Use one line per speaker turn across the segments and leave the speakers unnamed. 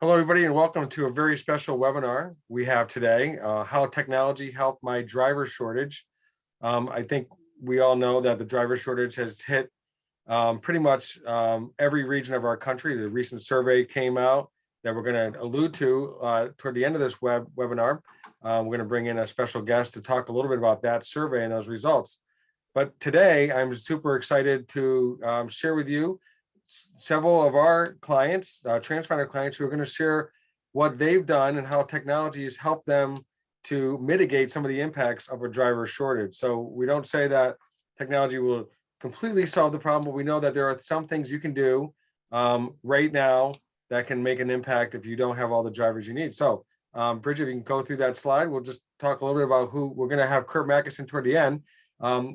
Hello, everybody, and welcome to a very special webinar we have today, how technology helped my driver shortage. I think we all know that the driver shortage has hit pretty much every region of our country. The recent survey came out that we're going to allude to toward the end of this webinar. We're going to bring in a special guest to talk a little bit about that survey and those results. But today, I'm super excited to share with you several of our clients, Transfinder clients, who are going to share what they've done and how technology has helped them to mitigate some of the impacts of a driver shortage. So we don't say that technology will completely solve the problem, but we know that there are some things you can do right now that can make an impact if you don't have all the drivers you need. So Bridgette, if you can go through that slide, we'll just talk a little bit about who we're going to have. Kurt Mackinson toward the end.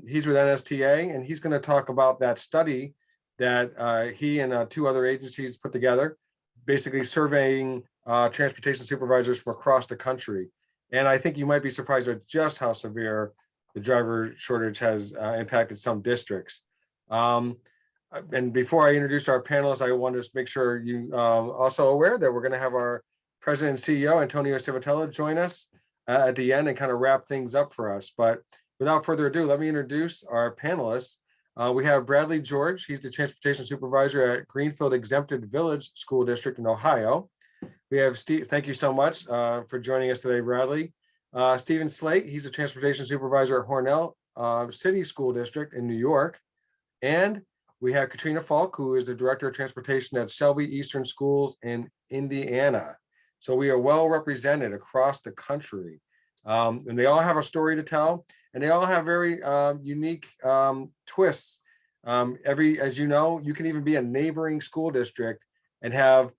He's with NSTA, and he's going to talk about that study that he and two other agencies put together, basically surveying transportation supervisors from across the country. And I think you might be surprised at just how severe the driver shortage has impacted some districts. And before I introduce our panelists, I want to make sure you also aware that we're going to have our President and CEO, Antonio Civitello, join us at the end and kind of wrap things up for us. But without further ado, let me introduce our panelists. We have Bradley George. He's the transportation supervisor at Greenfield Exempted Village School District in Ohio. We have Steve. Thank you so much for joining us today, Bradley. Stephen Slate. He's a transportation supervisor at Hornell City School District in New York. And we have Katrina Falk, who is the director of transportation at Shelby Eastern Schools in Indiana. So we are well represented across the country. And they all have a story to tell, and they all have very unique twists. As you know, you can even be a neighboring school district and have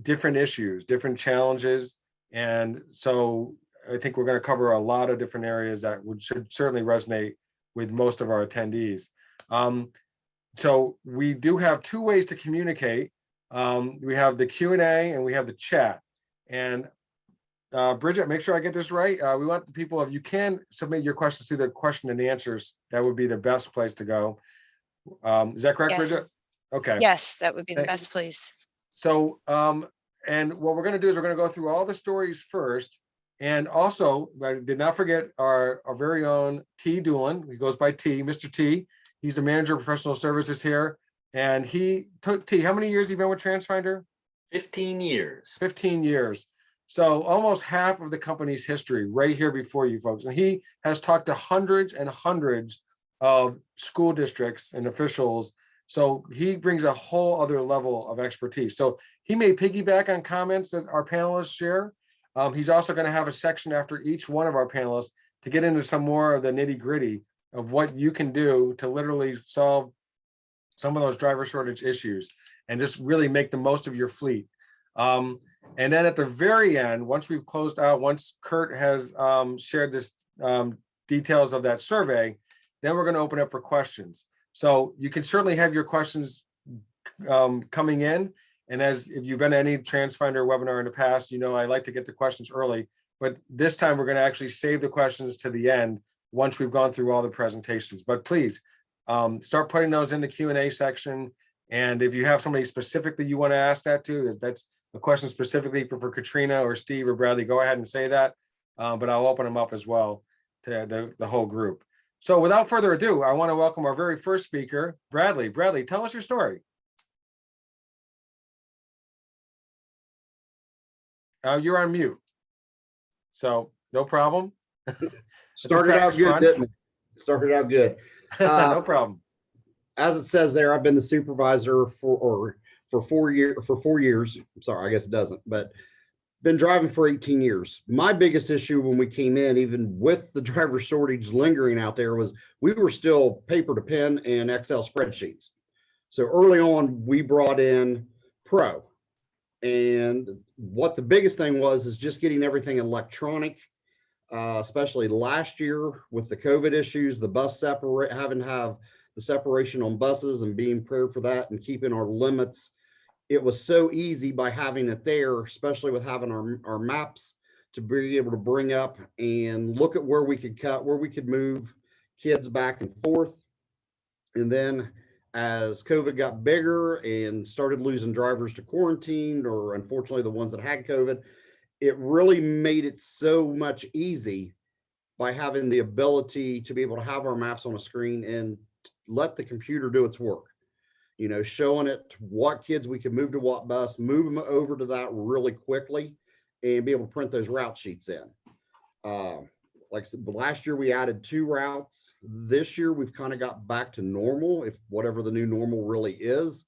different issues, different challenges. And so I think we're going to cover a lot of different areas that should certainly resonate with most of our attendees. So we do have two ways to communicate. We have the Q&A and we have the chat. And Bridgette, make sure I get this right. We want the people, if you can submit your questions through the question and answers, that would be the best place to go. Is that correct,
Yes.
Bridgette? Okay.
Yes, that would be the best place.
So, and what we're going to do is we're going to go through all the stories first. And also, I did not forget our very own T. Doolin. He goes by T, Mr. T. He's the manager of professional services here. And he took T, how many years have you been with Transfinder?
15 years.
15 years. So almost half of the company's history right here before you folks. And he has talked to hundreds and hundreds of school districts and officials. So he brings a whole other level of expertise. So he may piggyback on comments that our panelists share. He's also going to have a section after each one of our panelists to get into some more of the nitty gritty of what you can do to literally solve some of those driver shortage issues and just really make the most of your fleet. And then at the very end, once we've closed out, once Kurt has shared this details of that survey, then we're going to open up for questions. So you can certainly have your questions coming in. And if you've been to any Transfinder webinar in the past, you know I like to get the questions early. But this time we're going to actually save the questions to the end once we've gone through all the presentations. But please start putting those in the Q&A section. And if you have somebody specifically you want to ask that to, if that's a question specifically for Katrina or Steve or Bradley, go ahead and say that, but I'll open them up as well to the whole group. So without further ado, I want to welcome our very first speaker, Bradley. Bradley, tell us your story. You're on mute, so no problem.
Started out good, didn't it? Started out good.
No problem.
As it says there, I've been the supervisor for 4 years. Sorry, I guess it doesn't, but been driving for 18 years. My biggest issue when we came in, even with the driver shortage lingering out there, was we were still paper to pen and Excel spreadsheets. So early on, we brought in Pro. And what the biggest thing was is just getting everything electronic, especially last year with the COVID issues, the bus having to have the separation on buses and being prepared for that and keeping our limits. It was so easy by having it there, especially with having our maps to be able to bring up and look at where we could cut, where we could move kids back and forth. And then as COVID got bigger and started losing drivers to quarantine, or unfortunately the ones that had COVID, it really made it so much easy by having the ability to be able to have our maps on a screen and let the computer do its work. You know, showing it what kids we can move to what bus, move them over to that really quickly, and be able to print those route sheets in. Like I said, last year we added 2 routes. This year we've kind of got back to normal, if whatever the new normal really is.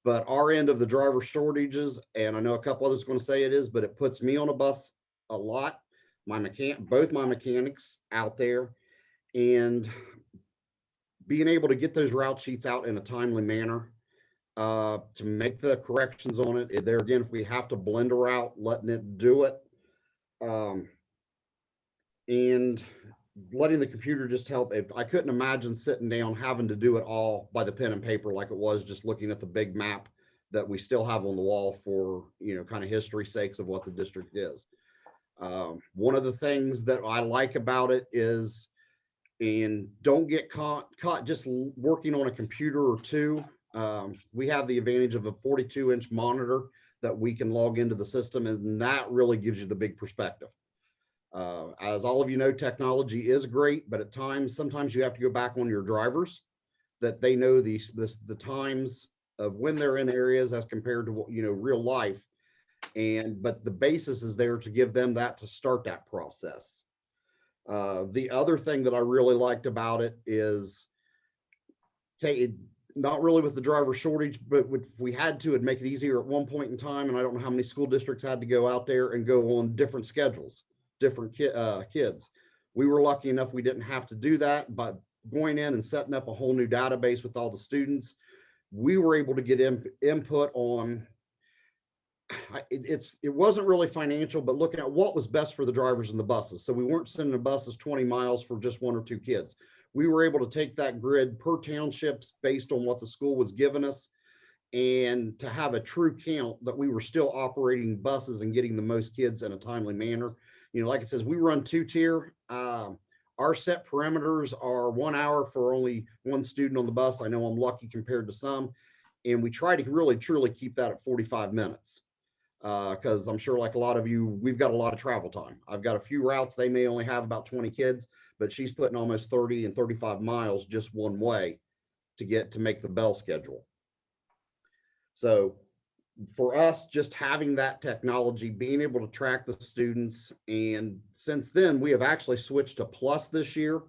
But our end of the driver shortages, and I know a couple others going to say it is, but it puts me on a bus a lot. Both my mechanics out there, and being able to get those route sheets out in a timely manner, to make the corrections on it. There again, if we have to blend a route, letting it do it. And letting the computer just help. I couldn't imagine sitting down having to do it all by the pen and paper like it was just looking at the big map that we still have on the wall for, you know, kind of history sakes of what the district is. One of the things that I like about it is, and don't get caught just working on a computer or two. We have the advantage of a 42-inch monitor that we can log into the system, and that really gives you the big perspective. As all of you know, technology is great, but at times, sometimes you have to go back on your drivers that they know the times of when they're in areas as compared to what, you know, real life. But the basis is there to give them that to start that process. The other thing that I really liked about it is not really with the driver shortage, but if we had to, it'd make it easier at one point in time. And I don't know how many school districts had to go out there and go on different schedules, different kids. We were lucky enough we didn't have to do that, but going in and setting up a whole new database with all the students, we were able to get input on. It wasn't really financial, but looking at what was best for the drivers and the buses. So we weren't sending the buses 20 miles for just 1 or 2 kids. We were able to take that grid per townships based on what the school was giving us, and to have a true count that we were still operating buses and getting the most kids in a timely manner. You know, like it says, we run 2-tier. Our set parameters are 1 hour for only 1 student on the bus. I know I'm lucky compared to some, and we try to really truly keep that at 45 minutes. Because I'm sure, like a lot of you, we've got a lot of travel time. I've got a few routes, they may only have about 20 kids, but she's putting almost 30 and 35 miles just one way to make the bell schedule. So for us, just having that technology, being able to track the students, and since then we have actually switched to Plus this year,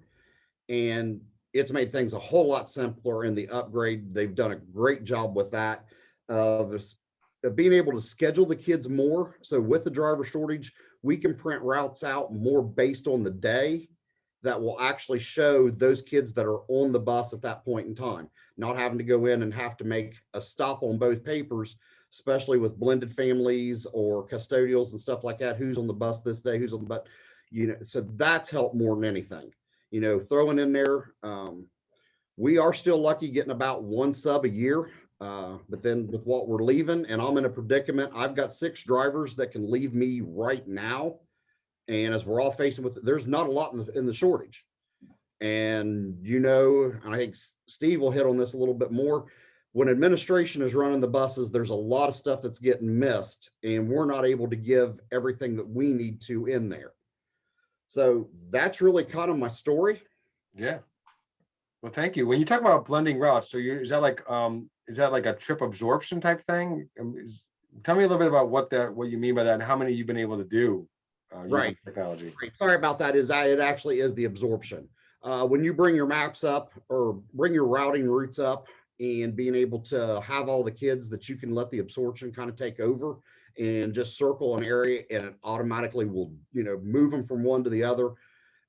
and it's made things a whole lot simpler in the upgrade. They've done a great job with that, of being able to schedule the kids more. So with the driver shortage, we can print routes out more based on the day that will actually show those kids that are on the bus at that point in time, not having to go in and have to make a stop on both papers, especially with blended families or custodials and stuff like that. Who's on the bus this day, who's on the bus, you know, so that's helped more than anything, you know, throwing in there. We are still lucky getting about 1 sub a year. But then with what we're leaving, and I'm in a predicament, I've got 6 drivers that can leave me right now. And as we're all facing with, there's not a lot in the shortage. And, you know, I think Steve will hit on this a little bit more. When administration is running the buses, there's a lot of stuff that's getting missed, and we're not able to give everything that we need to in there. So that's really kind of my story.
Yeah. Well, thank you. When you talk about blending routes, so is that like a trip absorption type thing? Tell me a little bit about what you mean by that, and how many you've been able to do
Right.
technology.
Sorry about that. It actually is the absorption. When you bring your maps up or bring your routing routes up, and being able to have all the kids that you can let the absorption kind of take over and just circle an area, and it automatically will, you know, move them from one to the other,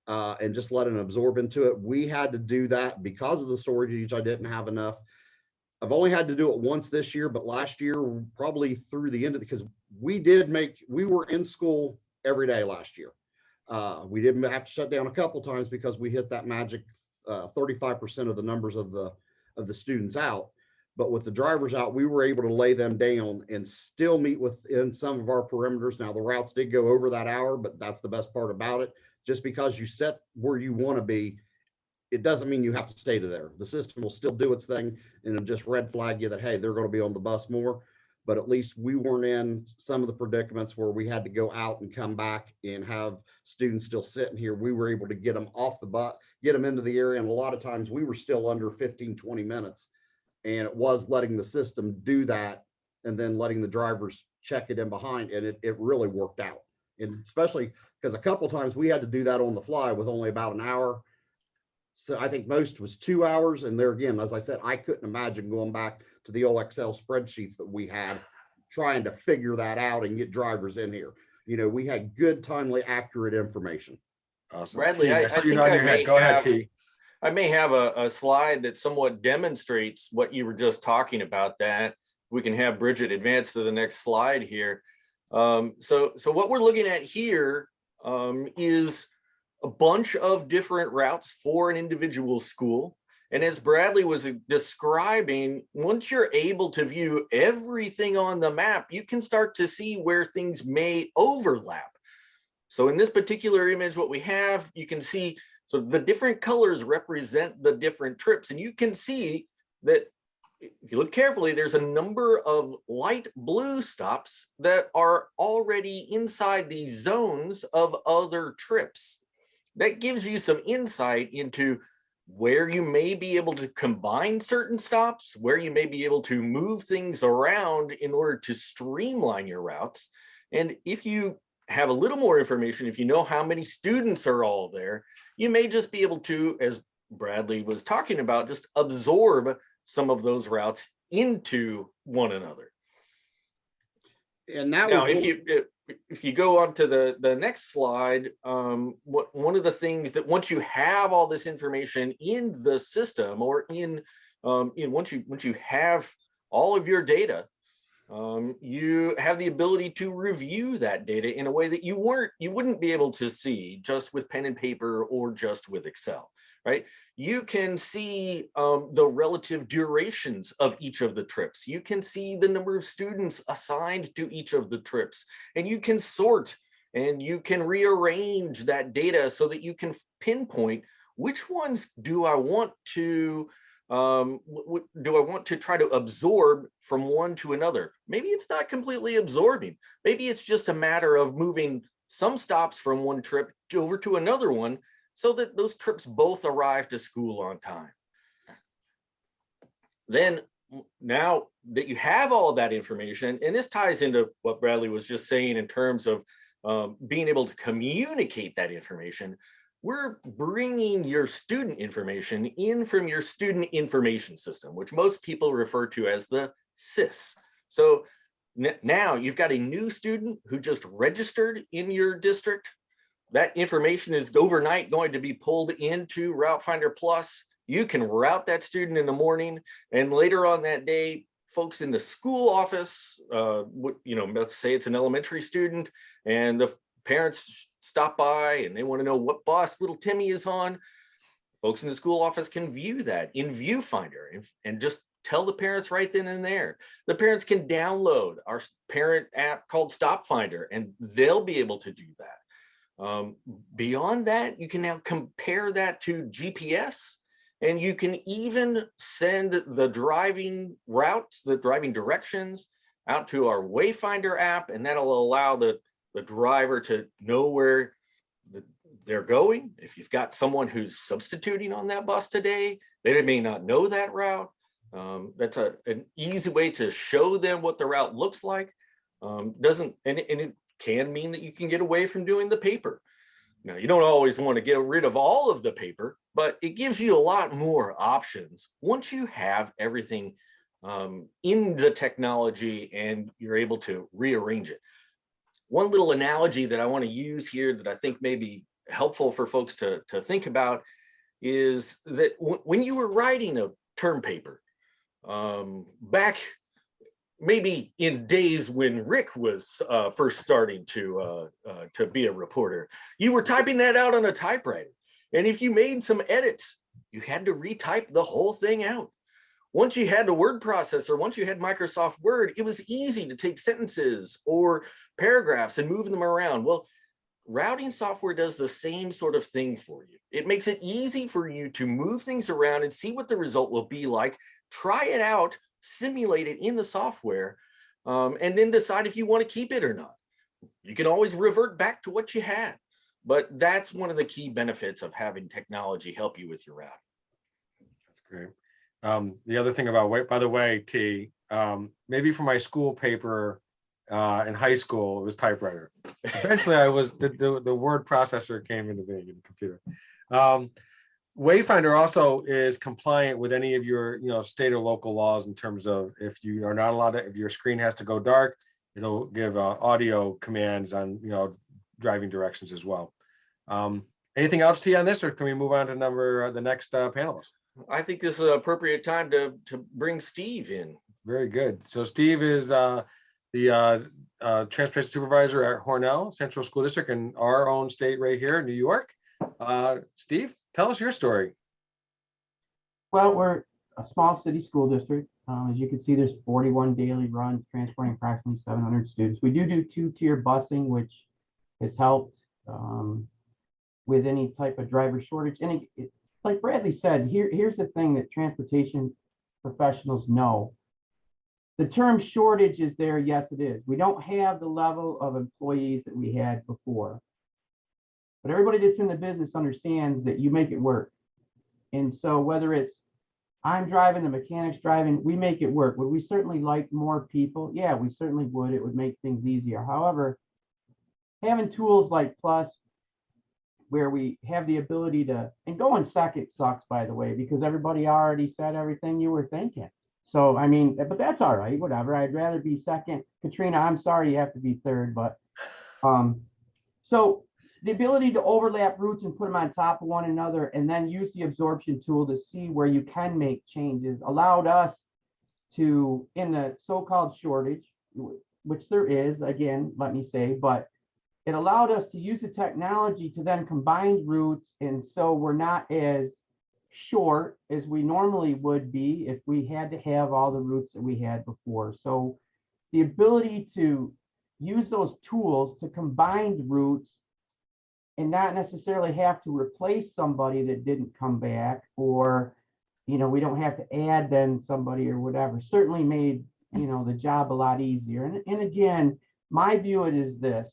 and just let it absorb into it. We had to do that because of the storage. I didn't have enough. I've only had to do it once this year, but last year, probably through the end of because we were in school every day last year. We didn't have to shut down a couple times because we hit that magic 35% of the numbers of the students out. But with the drivers out, we were able to lay them down and still meet within some of our perimeters. Now the routes did go over that hour, but that's the best part about it. Just because you set where you want to be, it doesn't mean you have to stay to there. The system will still do its thing and it'll just red flag you that, hey, they're going to be on the bus more. But at least we weren't in some of the predicaments where we had to go out and come back and have students still sitting here. We were able to get them off the bus, get them into the area. And a lot of times we were still under 15, 20 minutes. And it was letting the system do that and then letting the drivers check it in behind. And it really worked out. And especially because a couple of times we had to do that on the fly with only about an hour. So I think most was 2 hours. And there again, as I said, I couldn't imagine going back to the old Excel spreadsheets that we had, trying to figure that out and get drivers in here. You know, we had good, timely, accurate information.
Awesome.
Bradley,
T,
I
saw you
think
nod
I
your head.
may
Go ahead,
have-
T.
I may have a slide that somewhat demonstrates what you were just talking about. That we can have Bridgette advance to the next slide here. So what we're looking at here is a bunch of different routes for an individual school. And as Bradley was describing, once you're able to view everything on the map, you can start to see where things may overlap. So in this particular image, what we have, you can see, so the different colors represent the different trips. And you can see that if you look carefully, there's a number of light blue stops that are already inside the zones of other trips. That gives you some insight into where you may be able to combine certain stops, where you may be able to move things around in order to streamline your routes. And if you have a little more information, if you know how many students are all there, you may just be able to, as Bradley was talking about, just absorb some of those routes into one another.
And that
Now,
was
if you go on to the next slide, one of the things that once you have all this information in the system, or once you have all of your data, you have the ability to review that data in a way that you wouldn't be able to see just with pen and paper or just with Excel, right? You can see the relative durations of each of the trips. You can see the number of students assigned to each of the trips, and you can sort and you can rearrange that data so that you can pinpoint which ones do I want to try to absorb from one to another. Maybe it's not completely absorbing. Maybe it's just a matter of moving some stops from one trip over to another one so that those trips both arrive to school on time. Then, now that you have all that information, and this ties into what Bradley was just saying in terms of being able to communicate that information, we're bringing your student information in from your student information system, which most people refer to as the SIS. So now you've got a new student who just registered in your district. That information is overnight going to be pulled into Route Finder Plus. You can route that student in the morning, and later on that day, folks in the school office, let's say it's an elementary student, and the parents stop by and they want to know what bus little Timmy is on. Folks in the school office can view that in Viewfinder and just tell the parents right then and there. The parents can download our parent app called Stop Finder, and they'll be able to do that. Beyond that, you can now compare that to GPS, and you can even send the driving routes, the driving directions out to our Wayfinder app, and that'll allow the driver to know where they're going. If you've got someone who's substituting on that bus today, they may not know that route. That's an easy way to show them what the route looks like. It can mean that you can get away from doing the paper. Now, you don't always want to get rid of all of the paper, but it gives you a lot more options once you have everything in the technology and you're able to rearrange it. One little analogy that I want to use here that I think may be helpful for folks to think about is that when you were writing a term paper, back maybe in days when Rick was first starting to be a reporter, you were typing that out on a typewriter. And if you made some edits, you had to retype the whole thing out. Once you had the word processor, once you had Microsoft Word, it was easy to take sentences or paragraphs and move them around. Well, routing software does the same sort of thing for you. It makes it easy for you to move things around and see what the result will be like, try it out, simulate it in the software, and then decide if you want to keep it or not. You can always revert back to what you had, but that's one of the key benefits of having technology help you with your routing.
That's great. The other thing about, by the way, T, maybe for my school paper in high school, it was typewriter. Eventually, I was the word processor came into being in the computer. Wayfinder also is compliant with any of your, state or local laws in terms of if you are not allowed to, if your screen has to go dark, it'll give audio commands on, driving directions as well. Anything else to you on this, or can we move on to the next panelist?
I think this is an appropriate time to bring Steve in.
Very good. So Steve is the transportation supervisor at Hornell Central School District in our own state right here in New York. Steve, tell us your story.
Well, we're a small city school district. As you can see, there's 41 daily runs transporting approximately 700 students. We do two-tier busing, which has helped with any type of driver shortage. And like Bradley said, here's the thing that transportation professionals know. The term shortage is there. Yes, it is. We don't have the level of employees that we had before. But everybody that's in the business understands that you make it work. And so whether it's I'm driving, the mechanic's driving, we make it work. Would we certainly like more people? Yeah, we certainly would. It would make things easier. However, having tools like Plus, where we have the ability to, and going second sucks, by the way, because everybody already said everything you were thinking. So, I mean, but that's all right, whatever. I'd rather be second. Katrina, I'm sorry you have to be third, but so the ability to overlap routes and put them on top of one another and then use the absorption tool to see where you can make changes allowed us to, in the so-called shortage, which there is, again, let me say, but it allowed us to use the technology to then combine routes. And so we're not as short as we normally would be if we had to have all the routes that we had before. So the ability to use those tools to combine routes and not necessarily have to replace somebody that didn't come back, or, we don't have to add then somebody or whatever, certainly made, the job a lot easier. And again, my view it is this,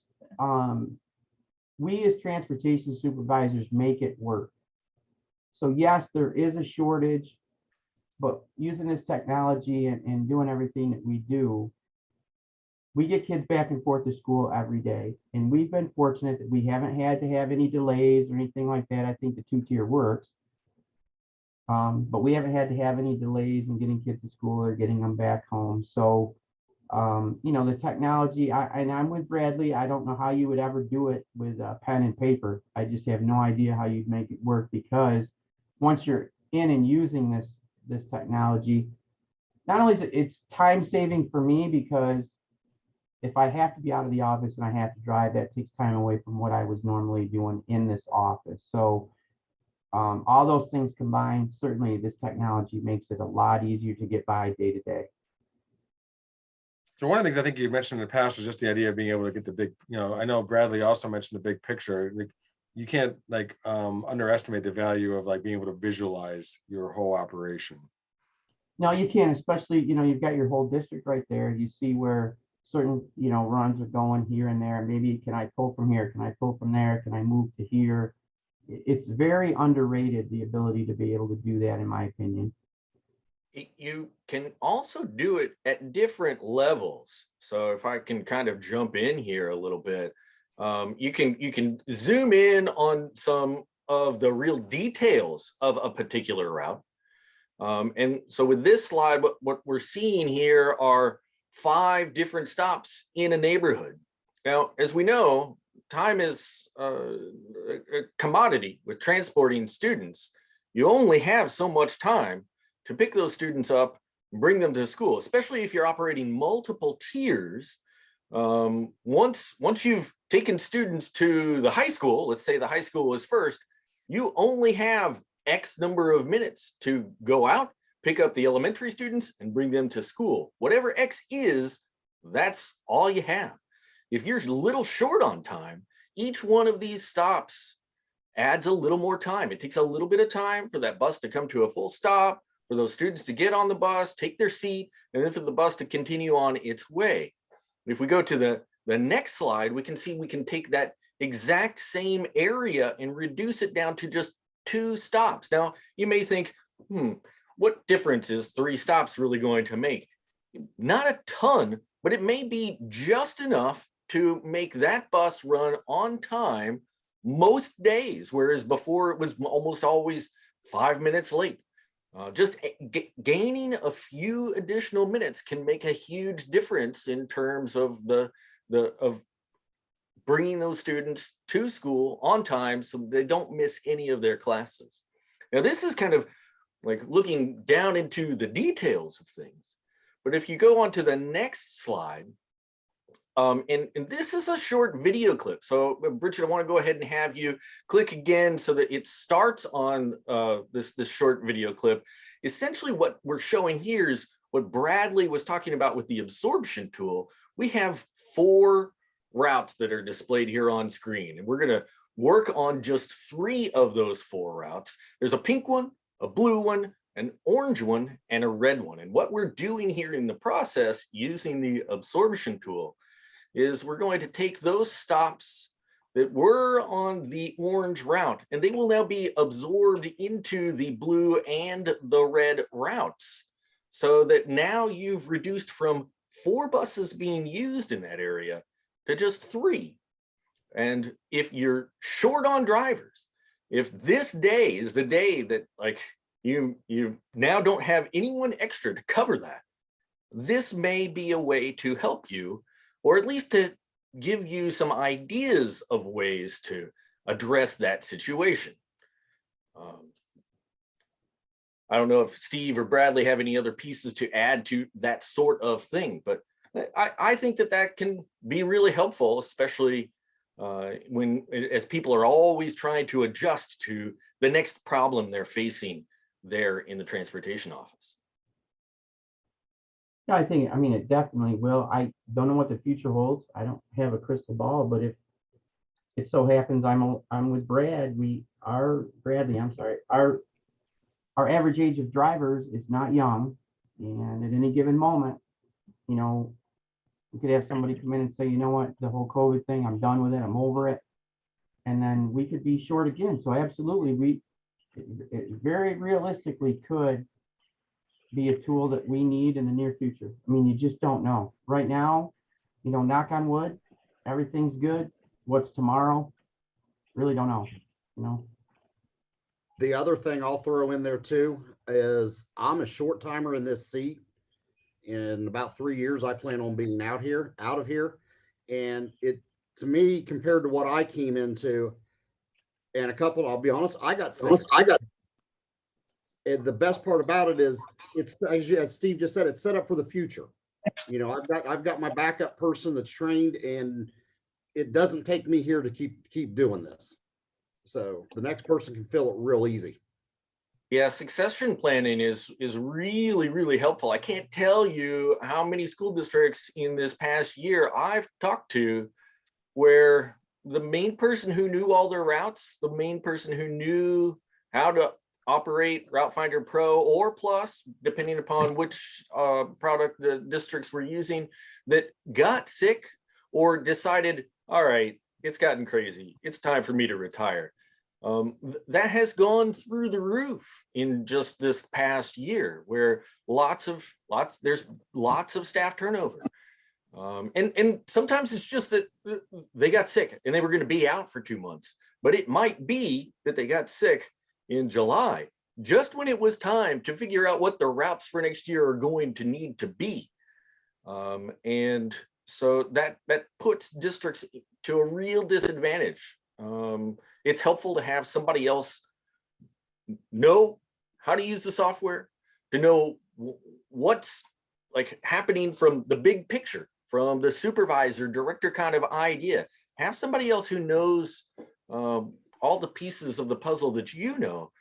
we as transportation supervisors make it work. So yes, there is a shortage, but using this technology and doing everything that we do, we get kids back and forth to school every day. And we've been fortunate that we haven't had to have any delays or anything like that. I think the two-tier works. But we haven't had to have any delays in getting kids to school or getting them back home. So, the technology, and I'm with Bradley. I don't know how you would ever do it with pen and paper. I just have no idea how you'd make it work, because once you're in and using this technology, not only is it's time saving for me, because if I have to be out of the office and I have to drive, that takes time away from what I was normally doing in this office. So all those things combined, certainly this technology makes it a lot easier to get by day to day.
So one of the things I think you mentioned in the past was just the idea of being able to get the big, I know Bradley also mentioned the big picture. Like, you can't underestimate the value of being able to visualize your whole operation.
No, you can't, especially, you've got your whole district right there. You see where certain, runs are going here and there. Maybe can I pull from here? Can I pull from there? Can I move to here? It's very underrated, the ability to be able to do that, in my opinion.
You can also do it at different levels. So if I can kind of jump in here a little bit, you can zoom in on some of the real details of a particular route. And so with this slide, what we're seeing here are 5 different stops in a neighborhood. Now, as we know, time is a commodity with transporting students. You only have so much time to pick those students up and bring them to school, especially if you're operating multiple tiers. Once you've taken students to the high school, let's say the high school was first, you only have X number of minutes to go out, pick up the elementary students and bring them to school. Whatever X is, that's all you have. If you're a little short on time, each one of these stops adds a little more time. It takes a little bit of time for that bus to come to a full stop, for those students to get on the bus, take their seat, and then for the bus to continue on its way. If we go to the next slide, we can see we can take that exact same area and reduce it down to just 2 stops. Now, you may think, what difference is 3 stops really going to make? Not a ton, but it may be just enough to make that bus run on time most days, whereas before it was almost always 5 minutes late. Just gaining a few additional minutes can make a huge difference in terms of of bringing those students to school on time so they don't miss any of their classes. Now, this is kind of like looking down into the details of things. But if you go on to the next slide, and this is a short video clip. So Bridgette, I want to go ahead and have you click again so that it starts on this short video clip. Essentially what we're showing here is what Bradley was talking about with the absorption tool. We have 4 routes that are displayed here on screen, and we're going to work on just 3 of those 4 routes. There's a pink one, a blue one, an orange one, and a red one. And what we're doing here in the process using the absorption tool is we're going to take those stops that were on the orange route, and they will now be absorbed into the blue and the red routes, so that now you've reduced from 4 buses being used in that area to just 3. And if you're short on drivers, if this day is the day that like you now don't have anyone extra to cover that, this may be a way to help you, or at least to give you some ideas of ways to address that situation. I don't know if Steve or Bradley have any other pieces to add to that sort of thing, but I think that can be really helpful, especially as people are always trying to adjust to the next problem they're facing there in the transportation office.
Yeah, I mean, it definitely will. I don't know what the future holds. I don't have a crystal ball, but if it so happens I'm with Bradley, I'm sorry, our average age of drivers is not young, and at any given moment, you know, we could have somebody come in and say, you know what, the whole COVID thing, I'm done with it, I'm over it. And then we could be short again. So absolutely, it very realistically could be a tool that we need in the near future. I mean, you just don't know. Right now, you know, knock on wood, everything's good. What's tomorrow? Really don't know, you know.
The other thing I'll throw in there too is I'm a short timer in this seat. In about 3 years, I plan on being out of here. And it, to me, compared to what I came into, and I'll be honest, I got sick. And the best part about it is it's, as Steve just said, it's set up for the future. You know, I've got my backup person that's trained, and it doesn't take me here to keep doing this. So the next person can fill it real easy.
Yeah, succession planning is really, really helpful. I can't tell you how many school districts in this past year I've talked to where the main person who knew all their routes, the main person who knew how to operate Route Finder Pro or Plus, depending upon which product the districts were using, that got sick or decided, all right, it's gotten crazy, it's time for me to retire. That has gone through the roof in just this past year, where there's lots of staff turnover. And sometimes it's just that they got sick and they were going to be out for 2 months, but it might be that they got sick in July, just when it was time to figure out what the routes for next year are going to need to be. And so that puts districts to a real disadvantage. It's helpful to have somebody else know how to use the software, to know what's like happening from the big picture, from the supervisor, director kind of idea. Have somebody else who knows all the pieces of the puzzle that you know,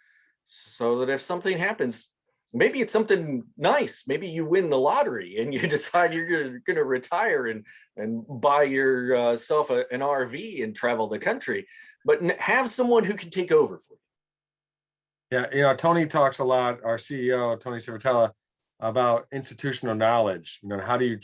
so that if something happens, Maybe it's something nice. Maybe you win the lottery and you decide you're going to retire and buy yourself an RV and travel the country, but have someone who can take over for you.
Yeah, you know, Tony talks a lot, our CEO, Tony Civitella, about institutional knowledge. You know, how do you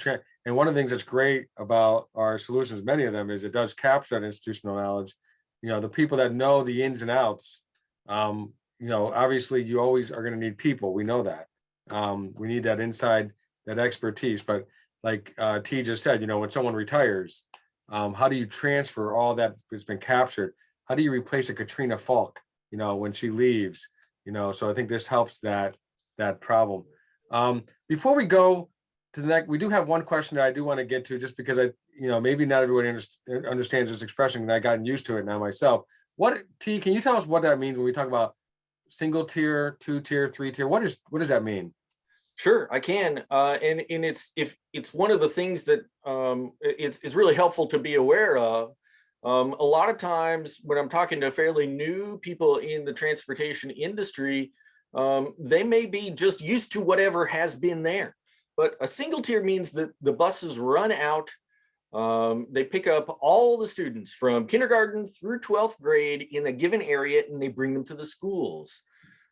and one of the things that's great about our solutions, many of them, is it does capture that institutional knowledge. You know, the people that know the ins and outs. You know, obviously you always are going to need people. We know that. We need that inside, that expertise. But like T just said, you know, when someone retires, how do you transfer all that has been captured? How do you replace a Katrina Falk, you know, when she leaves? You know, so I think this helps that problem. Before we go to the next, we do have one question that I do want to get to, just because you know, maybe not everybody understands this expression, and I've gotten used to it now myself. T, can you tell us what that means when we talk about single tier, 2-tier, 3-tier? What does that mean?
Sure, I can. And it's one of the things that it's really helpful to be aware of. A lot of times when I'm talking to fairly new people in the transportation industry, they may be just used to whatever has been there. But a single tier means that the buses run out. They pick up all the students from kindergarten through 12th grade in a given area, and they bring them to the schools.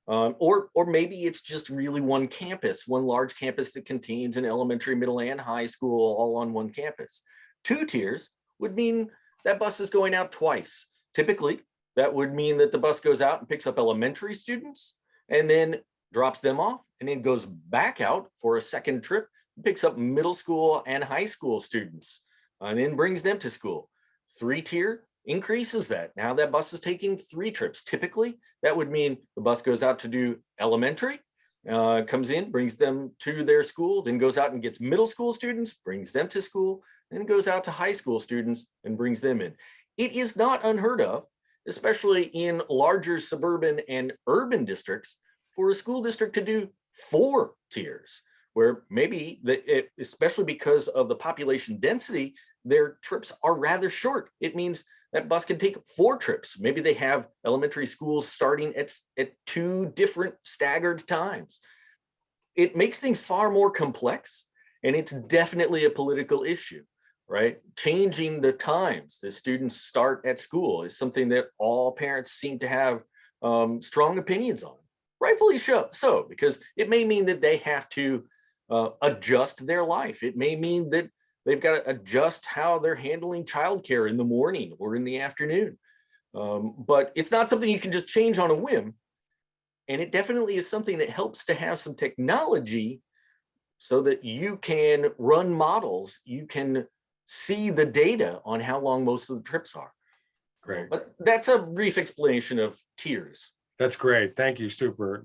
Or maybe it's just really one campus, one large campus that contains an elementary, middle, and high school all on one campus. 2 tiers would mean that bus is going out twice. Typically, that would mean that the bus goes out and picks up elementary students and then drops them off, and then goes back out for a second trip, picks up middle school and high school students, and then brings them to school. 3-tier increases that. Now that bus is taking 3 trips. Typically, that would mean the bus goes out to do elementary, comes in, brings them to their school, then goes out and gets middle school students, brings them to school, then goes out to high school students and brings them in. It is not unheard of, especially in larger suburban and urban districts, for a school district to do 4 tiers, where maybe, especially because of the population density, their trips are rather short. It means that bus can take 4 trips. Maybe they have elementary schools starting at 2 different staggered times. It makes things far more complex, and it's definitely a political issue, right? Changing the times that students start at school is something that all parents seem to have strong opinions on. Rightfully so, because it may mean that they have to adjust their life. It may mean that they've got to adjust how they're handling childcare in the morning or in the afternoon. But it's not something you can just change on a whim. And it definitely is something that helps to have some technology so that you can run models, you can see the data on how long most of the trips are.
Great.
But that's a brief explanation of tiers.
That's great. Thank you. Super.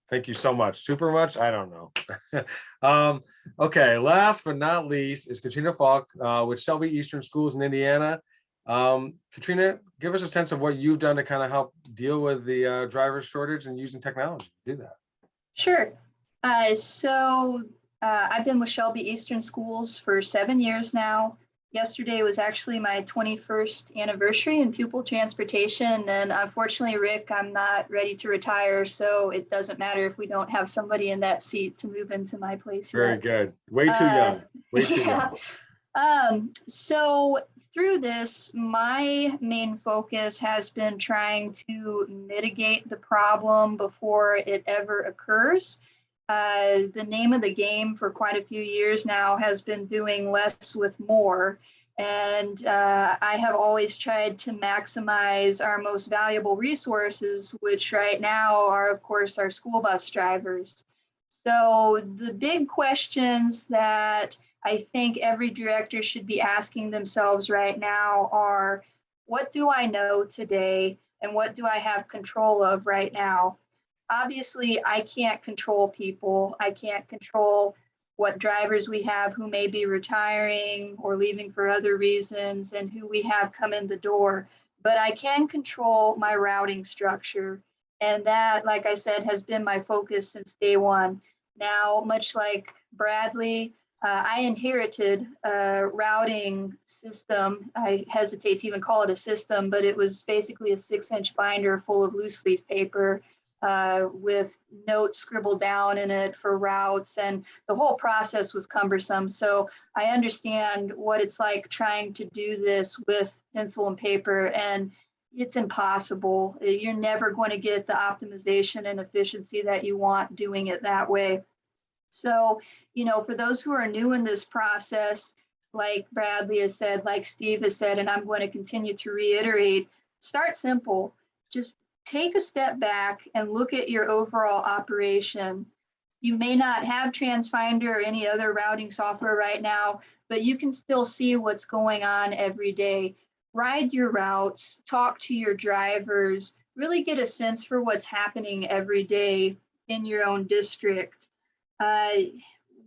Thank you so much. Super much? I don't know. Okay. Last but not least is Katrina Falk with Shelby Eastern Schools in Indiana. Katrina, give us a sense of what you've done to kind of help deal with the driver shortage and using technology to do that.
Sure. I've been with Shelby Eastern Schools for 7 years now. Yesterday was actually my 21st anniversary in Pupil Transportation. And unfortunately, Rick, I'm not ready to retire. So it doesn't matter if we don't have somebody in that seat to move into my place.
Very
yet.
good. Way too young. Way too young.
So through this, my main focus has been trying to mitigate the problem before it ever occurs. The name of the game for quite a few years now has been doing less with more. And I have always tried to maximize our most valuable resources, which right now are, of course, our school bus drivers. So the big questions that I think every director should be asking themselves right now are, what do I know today? And what do I have control of right now? Obviously, I can't control people. I can't control what drivers we have who may be retiring or leaving for other reasons and who we have come in the door. But I can control my routing structure. And that, like I said, has been my focus since day one. Now, much like Bradley, I inherited a routing system. I hesitate to even call it a system, but it was basically a 6-inch binder full of loose leaf paper. with notes scribbled down in it for routes, and the whole process was cumbersome. So I understand what it's like trying to do this with pencil and paper, and it's impossible. You're never going to get the optimization and efficiency that you want doing it that way. So, for those who are new in this process, like Bradley has said, like Steve has said, and I'm going to continue to reiterate, start simple. Just take a step back and look at your overall operation. You may not have Transfinder or any other routing software right now, but you can still see what's going on every day. Ride your routes, talk to your drivers, really get a sense for what's happening every day in your own district.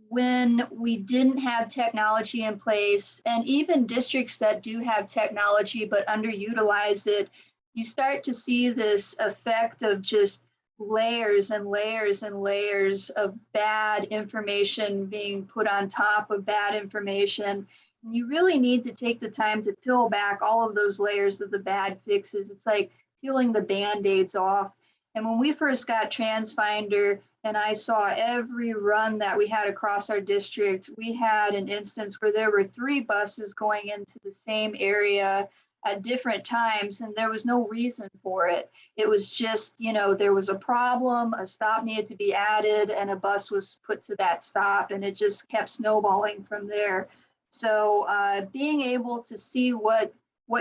When we didn't have technology in place, and even districts that do have technology but underutilize it, you start to see this effect of just layers and layers and layers of bad information being put on top of bad information. And you really need to take the time to peel back all of those layers of the bad fixes. It's like peeling the Band-Aids off. And when we first got Transfinder, and I saw every run that we had across our district, we had an instance where there were 3 buses going into the same area at different times, and there was no reason for it. It was just, there was a problem, a stop needed to be added, and a bus was put to that stop, and it just kept snowballing from there. So being able to see what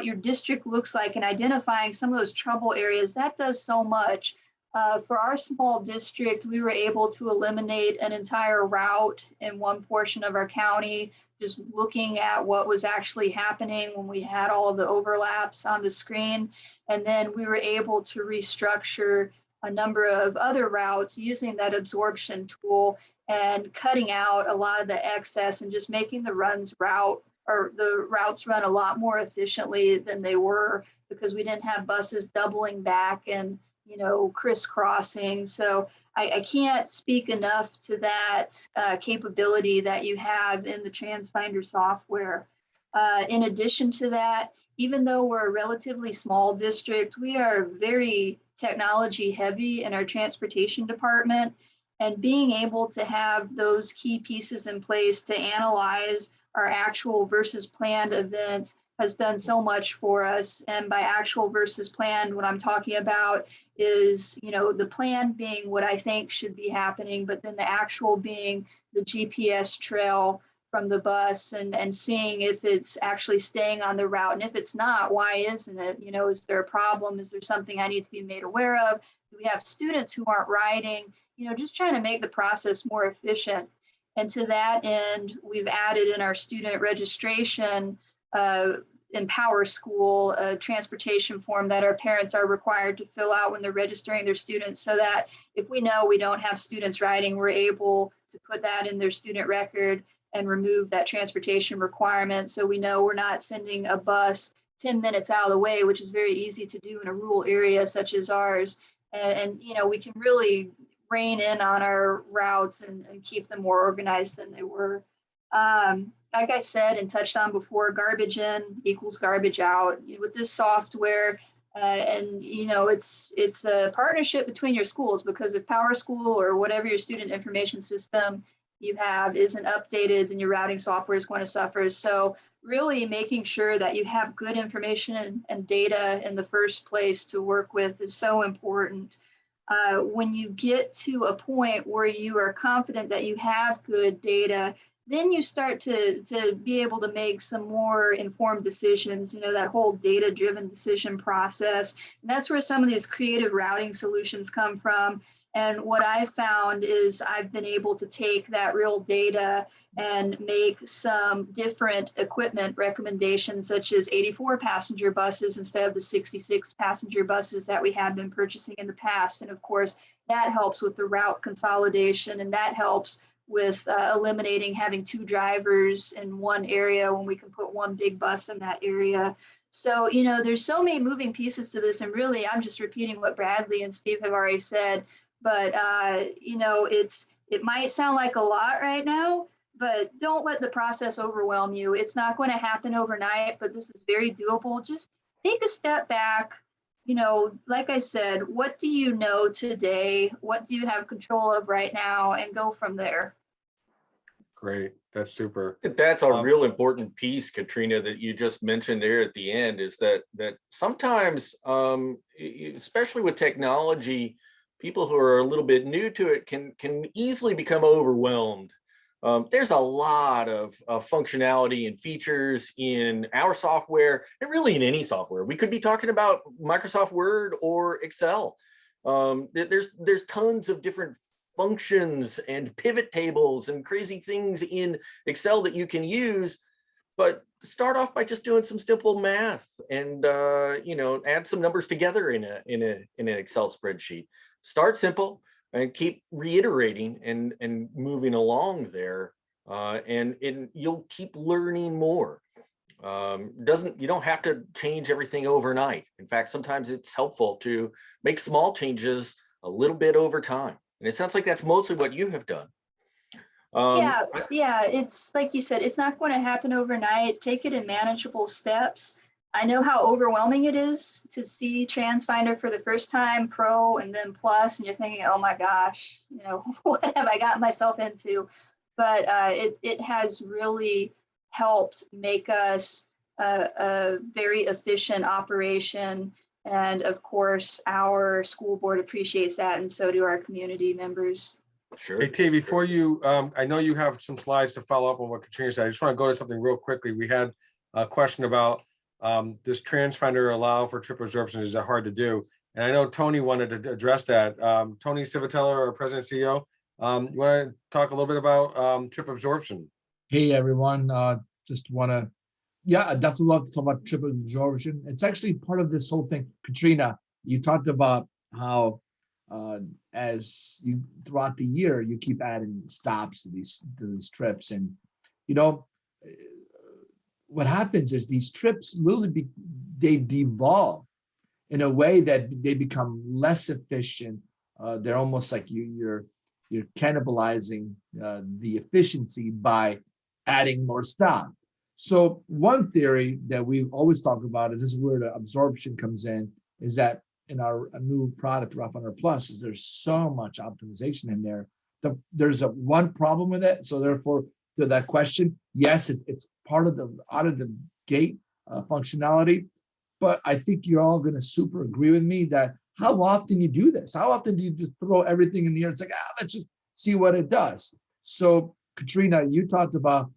your district looks like and identifying some of those trouble areas, that does so much. For our small district, we were able to eliminate an entire route in one portion of our county, just looking at what was actually happening when we had all of the overlaps on the screen. And then we were able to restructure a number of other routes using that absorption tool and cutting out a lot of the excess and just making the routes run a lot more efficiently than they were, because we didn't have buses doubling back and crisscrossing. So I can't speak enough to that capability that you have in the Transfinder software. In addition to that, even though we're a relatively small district, we are very technology heavy in our transportation department, and being able to have those key pieces in place to analyze our actual versus planned events has done so much for us. And by actual versus planned, what I'm talking about is, the plan being what I think should be happening, but then the actual being the GPS trail from the bus and seeing if it's actually staying on the route. And if it's not, why isn't it? Is there a problem? Is there something I need to be made aware of? Do we have students who aren't riding? Just trying to make the process more efficient. And to that end, we've added in our student registration in Power School, a transportation form that our parents are required to fill out when they're registering their students, so that if we know we don't have students riding, we're able to put that in their student record and remove that transportation requirement. So we know we're not sending a bus 10 minutes out of the way, which is very easy to do in a rural area such as ours. And we can really rein in on our routes and keep them more organized than they were. Like I said and touched on before, garbage in equals garbage out. With this software, it's a partnership between your schools, because if Power School or whatever your student information system you have isn't updated, then your routing software is going to suffer. So really making sure that you have good information and data in the first place to work with is so important. When you get to a point where you are confident that you have good data, then you start to be able to make some more informed decisions, that whole data-driven decision process. And that's where some of these creative routing solutions come from. And what I found is I've been able to take that real data and make some different equipment recommendations, such as 84 passenger buses instead of the 66 passenger buses that we had been purchasing in the past. And of course, that helps with the route consolidation, and that helps with eliminating having 2 drivers in one area when we can put one big bus in that area. So, there's so many moving pieces to this, and really I'm just repeating what Bradley and Steve have already said. But, it might sound like a lot right now, but don't let the process overwhelm you. It's not going to happen overnight, but this is very doable. Just take a step back, you know, like I said, what do you know today? What do you have control of right now? And go from there.
Great. That's super.
That's a
Um,
real important piece, Katrina, that you just mentioned there at the end, is that sometimes, especially with technology, people who are a little bit new to it can easily become overwhelmed. There's a lot of functionality and features in our software, and really in any software. We could be talking about Microsoft Word or Excel. There's tons of different functions and pivot tables and crazy things in Excel that you can use, but start off by just doing some simple math and you know, add some numbers together in an Excel spreadsheet. Start simple and keep reiterating and moving along there, and you'll keep learning more. You don't have to change everything overnight. In fact, sometimes it's helpful to make small changes a little bit over time. And it sounds like that's mostly what you have done.
Yeah, it's like you said, it's not going to happen overnight. Take it in manageable steps. I know how overwhelming it is to see Transfinder for the first time, Pro and then Plus, and you're thinking, oh my gosh, you know, what have I gotten myself into? But it has really helped make us a very efficient operation. And of course, our school board appreciates that, and so do our community members.
Sure.
Hey, T, before you, I know you have some slides to follow up on what Katrina said. I just want to go to something real quickly. We had a question about does Transfinder allow for trip absorption? Is it hard to do? And I know Tony wanted to address that. Tony Civitella, our president CEO, you want to talk a little bit about trip absorption?
Hey, everyone. Just want to, yeah, I definitely love to talk about trip absorption. It's actually part of this whole thing. Katrina, you talked about how as you throughout the year, you keep adding stops to these trips. And, you know, what happens is these trips literally they devolve in a way that they become less efficient. They're almost like you're cannibalizing the efficiency by adding more stops. So one theory that we've always talked about is this is where the absorption comes in, is that in our new product, Transfinder Plus, is there's so much optimization in there. There's one problem with it. So therefore, to that question, yes, it's part of the out of the gate functionality. But I think you're all going to super agree with me that how often you do this? How often do you just throw everything in the air? It's like, let's just see what it does. So Katrina, you talked about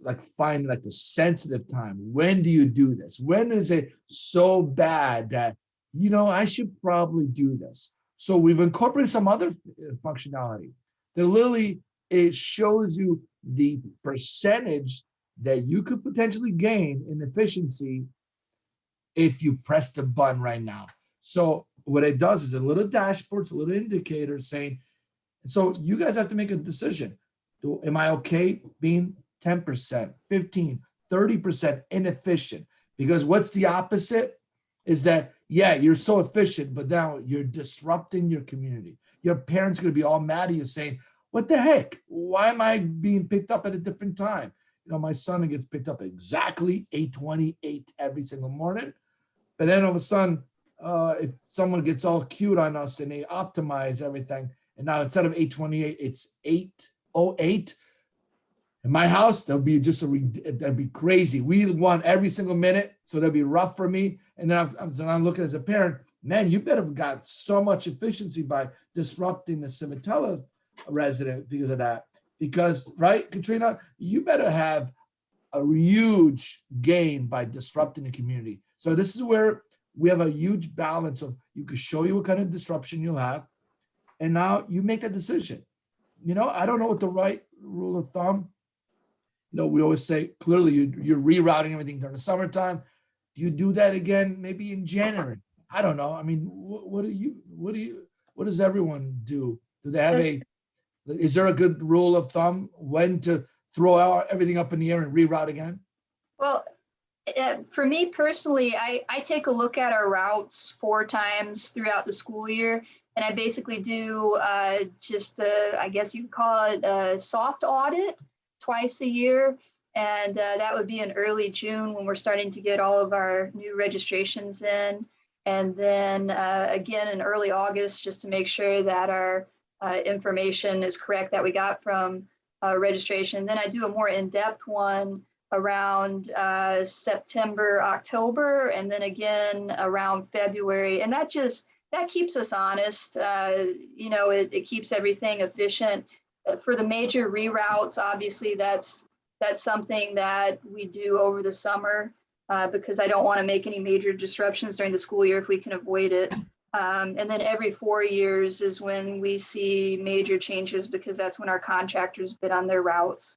like finding like the sensitive time. When do you do this? When is it so bad that, you know, I should probably do this? So we've incorporated some other functionality that literally it shows you the percentage that you could potentially gain in efficiency if you press the button right now. So what it does is a little dashboard, it's a little indicator saying, so you guys have to make a decision. Am I okay being 10%, 15, 30% inefficient? Because what's the opposite is that, yeah, you're so efficient, but now you're disrupting your community. Your parents are going to be all mad at you saying, what the heck? Why am I being picked up at a different time? You know, my son gets picked up at exactly 8:28 every single morning. But then all of a sudden, if someone gets all cute on us and they optimize everything, and now instead of 8:28, it's 8:08. In my house, that'll be that'd be crazy. We want every single minute, so that'd be rough for me. And then I'm looking as a parent, man, you better have got so much efficiency by disrupting the Civitella resident because of that. Because, right, Katrina, you better have a huge gain by disrupting the community. So this is where we have a huge balance of you can show you what kind of disruption you'll have. And now you make that decision. You know, I don't know what the right rule of thumb. You know, we always say clearly you're rerouting everything during the summertime. Do you do that again? Maybe in January? I don't know. I mean, what does everyone do? Do they have is there a good rule of thumb when to throw out everything up in the air and reroute again?
Well, for me personally, I take a look at our routes 4 times throughout the school year, and I basically do I guess you could call it a soft audit twice a year. And that would be in early June when we're starting to get all of our new registrations in. And then again in early August, just to make sure that our information is correct that we got from registration. Then I do a more in-depth one around September, October, and then again around February. And that keeps us honest. You know, it keeps everything efficient. For the major reroutes, obviously that's something that we do over the summer because I don't want to make any major disruptions during the school year if we can avoid it. And then every 4 years is when we see major changes because that's when our contractors bid on their routes.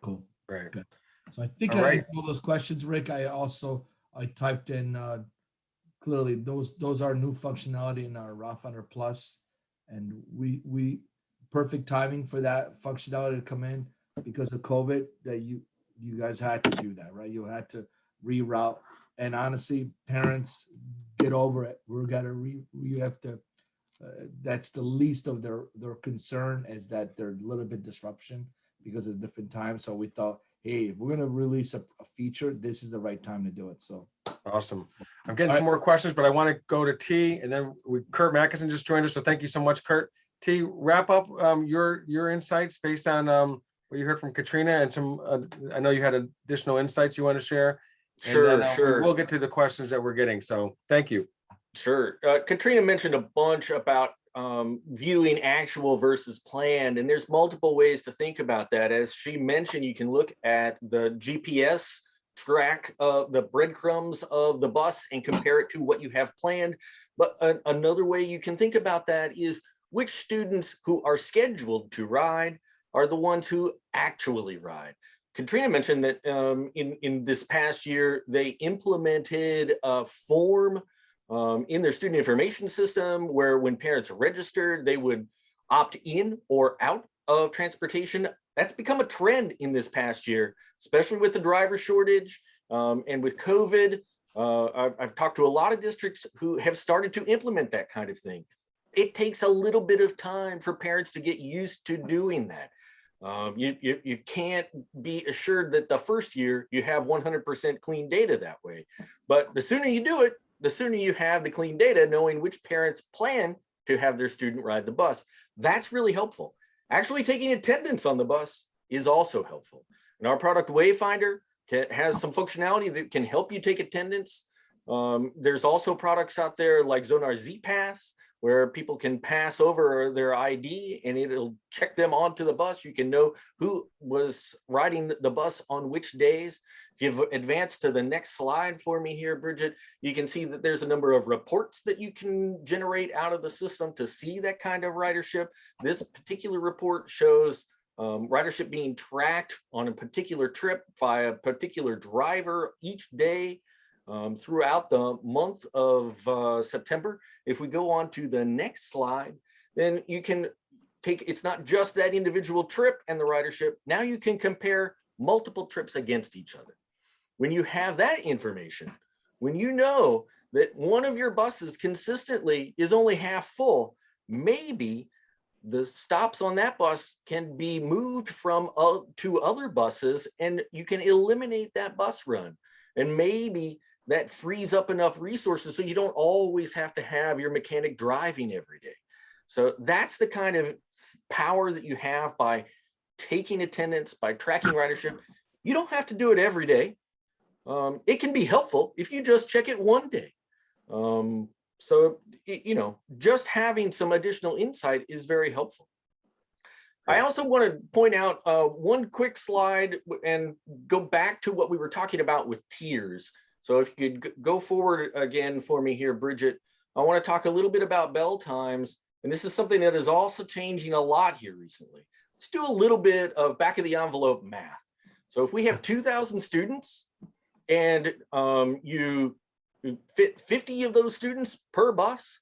Cool.
Right.
Good. So I think
All
I
right.
answered all those questions, Rick. I typed in clearly those are new functionality in our RAWfinder Plus, and we perfect timing for that functionality to come in because of COVID. That you guys had to do that, right? You had to reroute, and honestly, parents, get over it. We have to. That's the least of their concern, is that there's a little bit disruption because of different times. So we thought, hey, if we're going to release a feature, this is the right time to do it. So
Awesome. I'm getting some more questions, but I want to go to T, and then Kurt Mackinson just joined us. So thank you so much, Kurt. T, wrap up your insights based on what you heard from Katrina and some, I know you had additional insights you want to share. And
Sure.
We'll get to the questions that we're getting. So thank you.
Sure. Katrina mentioned a bunch about viewing actual versus planned, and there's multiple ways to think about that. As she mentioned, you can look at the GPS track of the breadcrumbs of the bus and compare it to what you have planned. But another way you can think about that is which students who are scheduled to ride are the ones who actually ride. Katrina mentioned that in this past year, they implemented a form in their student information system where when parents registered, they would opt in or out of transportation. That's become a trend in this past year, especially with the driver shortage and with COVID. I've talked to a lot of districts who have started to implement that kind of thing. It takes a little bit of time for parents to get used to doing that. You can't be assured that the first year you have 100% clean data that way. But the sooner you do it, the sooner you have the clean data, knowing which parents plan to have their student ride the bus. That's really helpful. Actually taking attendance on the bus is also helpful. And our product Wayfinder has some functionality that can help you take attendance. There's also products out there like Zonar Z-Pass, where people can pass over their ID and it'll check them onto the bus. You can know who was riding the bus on which days. If you've advanced to the next slide for me here, Bridgette, you can see that there's a number of reports that you can generate out of the system to see that kind of ridership. This particular report shows ridership being tracked on a particular trip by a particular driver each day throughout the month of September. If we go on to the next slide, then you can take, it's not just that individual trip and the ridership. Now you can compare multiple trips against each other. When you have that information, when you know that one of your buses consistently is only half full, maybe the stops on that bus can be moved from to other buses and you can eliminate that bus run. And maybe that frees up enough resources so you don't always have to have your mechanic driving every day. So that's the kind of power that you have by taking attendance, by tracking ridership. You don't have to do it every day. It can be helpful if you just check it one day. So, you know, just having some additional insight is very helpful. I also want to point out one quick slide and go back to what we were talking about with tiers. So if you could go forward again for me here, Bridgette, I want to talk a little bit about bell times. And this is something that is also changing a lot here recently. Let's do a little bit of back of the envelope math. So if we have 2,000 students and you fit 50 of those students per bus,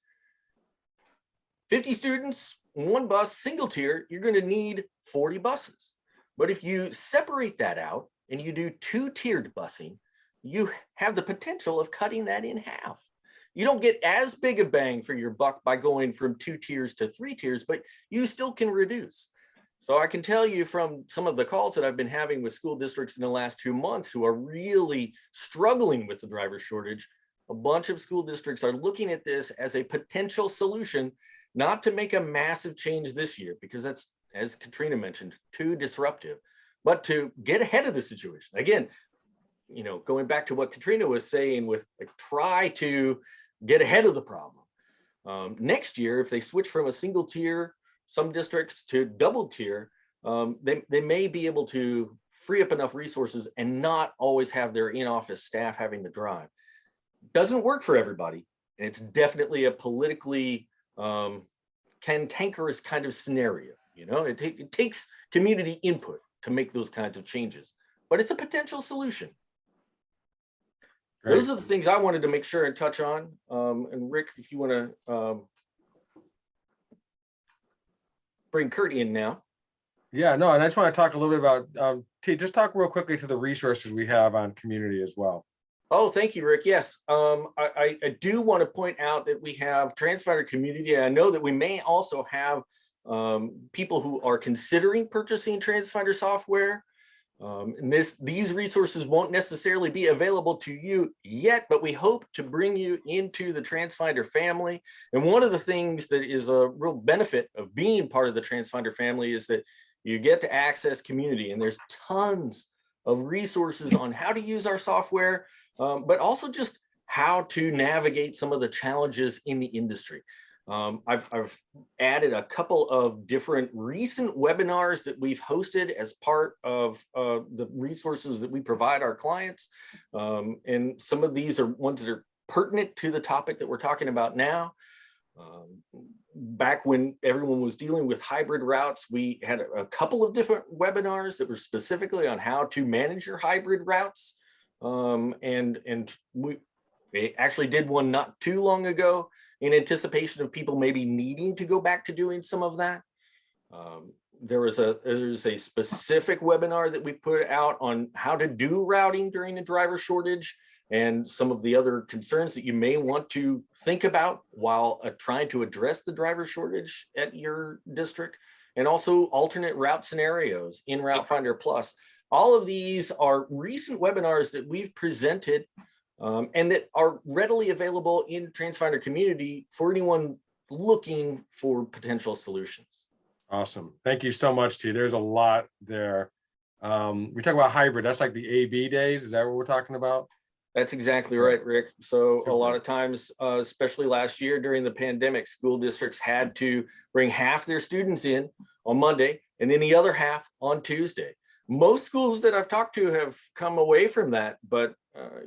50 students, one bus, single tier, you're going to need 40 buses. But if you separate that out and you do two-tiered busing, you have the potential of cutting that in half. You don't get as big a bang for your buck by going from 2 tiers to 3 tiers, but you still can reduce. So I can tell you from some of the calls that I've been having with school districts in the last 2 months who are really struggling with the driver shortage, a bunch of school districts are looking at this as a potential solution, not to make a massive change this year, because that's, as Katrina mentioned, too disruptive, but to get ahead of the situation. Again, you know, going back to what Katrina was saying with like, try to get ahead of the problem. Next year, if they switch from a single tier, some districts, to double tier, they may be able to free up enough resources and not always have their in-office staff having to drive. Doesn't work for everybody. And it's definitely a politically cantankerous kind of scenario. You know, it takes community input to make those kinds of changes, but it's a potential solution.
Great.
Those are the things I wanted to make sure and touch on. And Rick, if you want to bring Kurt in now.
Yeah, no, and I just want to talk a little bit about, T, just talk real quickly to the resources we have on community as well.
Oh, thank you, Rick. Yes, I do want to point out that we have Transfinder Community. I know that we may also have people who are considering purchasing Transfinder software. And these resources won't necessarily be available to you yet, but we hope to bring you into the Transfinder family. And one of the things that is a real benefit of being part of the Transfinder family is that you get to access community, and there's tons of resources on how to use our software, but also just how to navigate some of the challenges in the industry. I've added a couple of different recent webinars that we've hosted as part of the resources that we provide our clients. And some of these are ones that are pertinent to the topic that we're talking about now. Back when everyone was dealing with hybrid routes, we had a couple of different webinars that were specifically on how to manage your hybrid routes. And we actually did one not too long ago in anticipation of people maybe needing to go back to doing some of that. There's a specific webinar that we put out on how to do routing during the driver shortage and some of the other concerns that you may want to think about while trying to address the driver shortage at your district, and also alternate route scenarios in Route Finder Plus. All of these are recent webinars that we've presented and that are readily available in Transfinder Community for anyone looking for potential solutions.
Awesome. Thank you so much, T. There's a lot there. We talk about hybrid. That's like the AB days. Is that what we're talking about?
That's exactly right, Rick. So a lot of times, especially last year during the pandemic, school districts had to bring half their students in on Monday and then the other half on Tuesday. Most schools that I've talked to have come away from that, but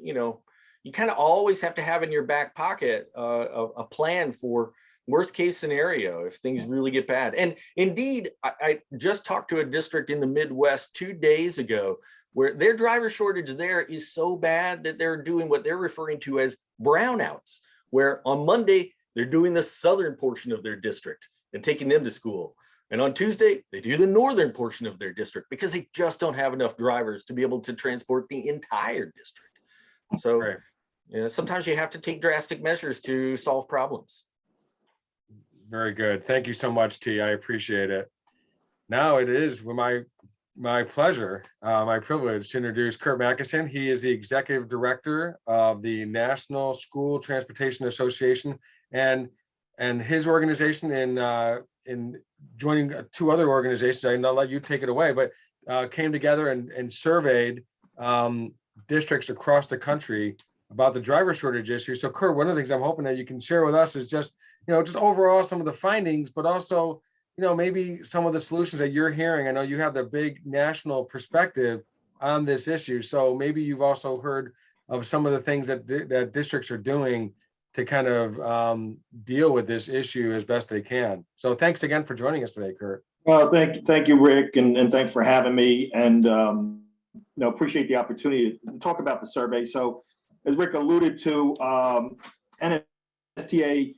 you know, you kind of always have to have in your back pocket a plan for worst case scenario if things really get bad. And indeed, I just talked to a district in the Midwest 2 days ago where their driver shortage there is so bad that they're doing what they're referring to as brownouts, where on Monday, they're doing the southern portion of their district and taking them to school. And on Tuesday, they do the northern portion of their district because they just don't have enough drivers to be able to transport the entire district. So
Right.
you know, sometimes you have to take drastic measures to solve problems.
Very good. Thank you so much, T. I appreciate it. Now it is my pleasure, my privilege to introduce Kurt Mackison. He is the Executive Director of the National School Transportation Association, and his organization in joining 2 other organizations. I'll let you take it away, but came together and surveyed districts across the country about the driver shortage issue. So Kurt, one of the things I'm hoping that you can share with us is just overall some of the findings, but also, maybe some of the solutions that you're hearing. I know you have the big national perspective on this issue. So maybe you've also heard of some of the things that districts are doing to kind of deal with this issue as best they can. So thanks again for joining us today, Kurt.
Well, thank you, Rick, and thanks for having me. And appreciate the opportunity to talk about the survey. So, as Rick alluded to, NSTA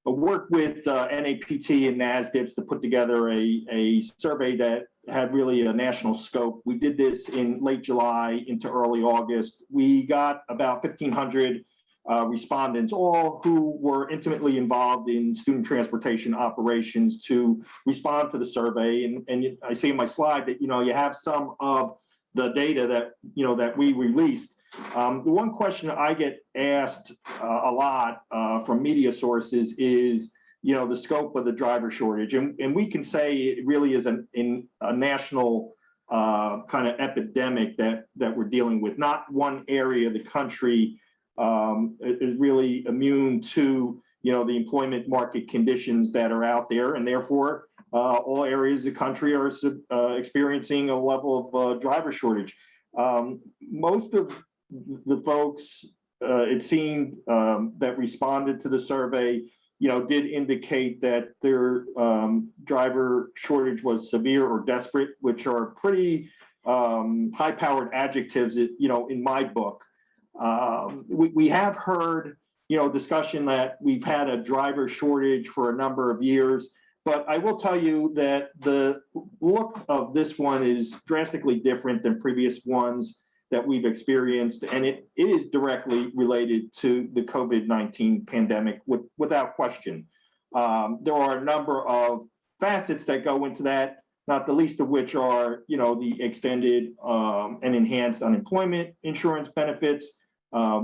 worked with NAPT and NASDPTS to put together a survey that had really a national scope. We did this in late July into early August. We got about 1,500 respondents, all who were intimately involved in student transportation operations, to respond to the survey. And I see in my slide that, you have some of the data that we released. The one question I get asked a lot from media sources is, the scope of the driver shortage. And we can say it really is a national kind of epidemic that we're dealing with. Not one area of the country is really immune to, the employment market conditions that are out there. And therefore, all areas of the country are experiencing a level of driver shortage. Most of the folks, it seemed, that responded to the survey, did indicate that their driver shortage was severe or desperate, which are pretty high-powered adjectives, in my book. We have heard, discussion that we've had a driver shortage for a number of years, but I will tell you that the look of this one is drastically different than previous ones that we've experienced, and it is directly related to the COVID-19 pandemic, without question. There are a number of facets that go into that, not the least of which are, the extended and enhanced unemployment insurance benefits.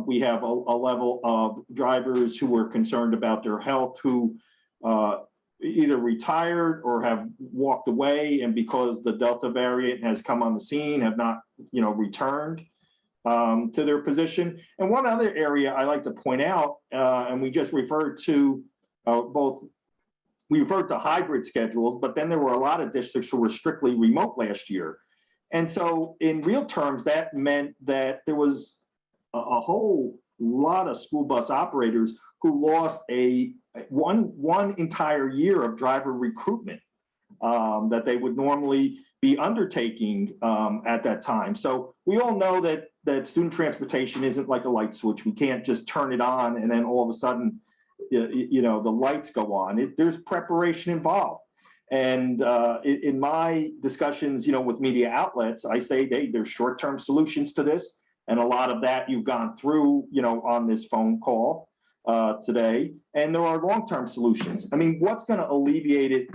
We have a level of drivers who were concerned about their health, who either retired or have walked away, and because the Delta variant has come on the scene, have not, returned to their position. And one other area I like to point out, and we just referred to we referred to hybrid schedules, but then there were a lot of districts who were strictly remote last year. And so in real terms, that meant that there was a whole lot of school bus operators who lost one entire year of driver recruitment that they would normally be undertaking at that time. So we all know that student transportation isn't like a light switch. We can't just turn it on and then all of a sudden, the lights go on. There's preparation involved. And in my discussions, with media outlets, I say there's short-term solutions to this. And a lot of that you've gone through, on this phone call today. And there are long-term solutions. I mean, what's going to alleviate it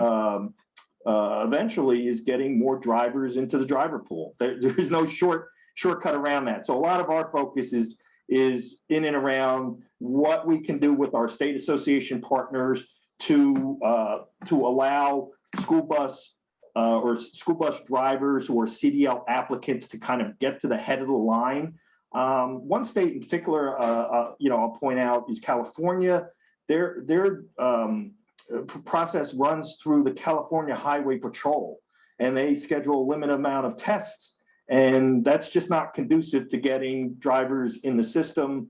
eventually is getting more drivers into the driver pool. There's no shortcut around that. So a lot of our focus is in and around what we can do with our state association partners to allow school bus drivers or CDL applicants to kind of get to the head of the line. One state in particular, I'll point out is California. Their process runs through the California Highway Patrol, and they schedule a limited amount of tests. And that's just not conducive to getting drivers in the system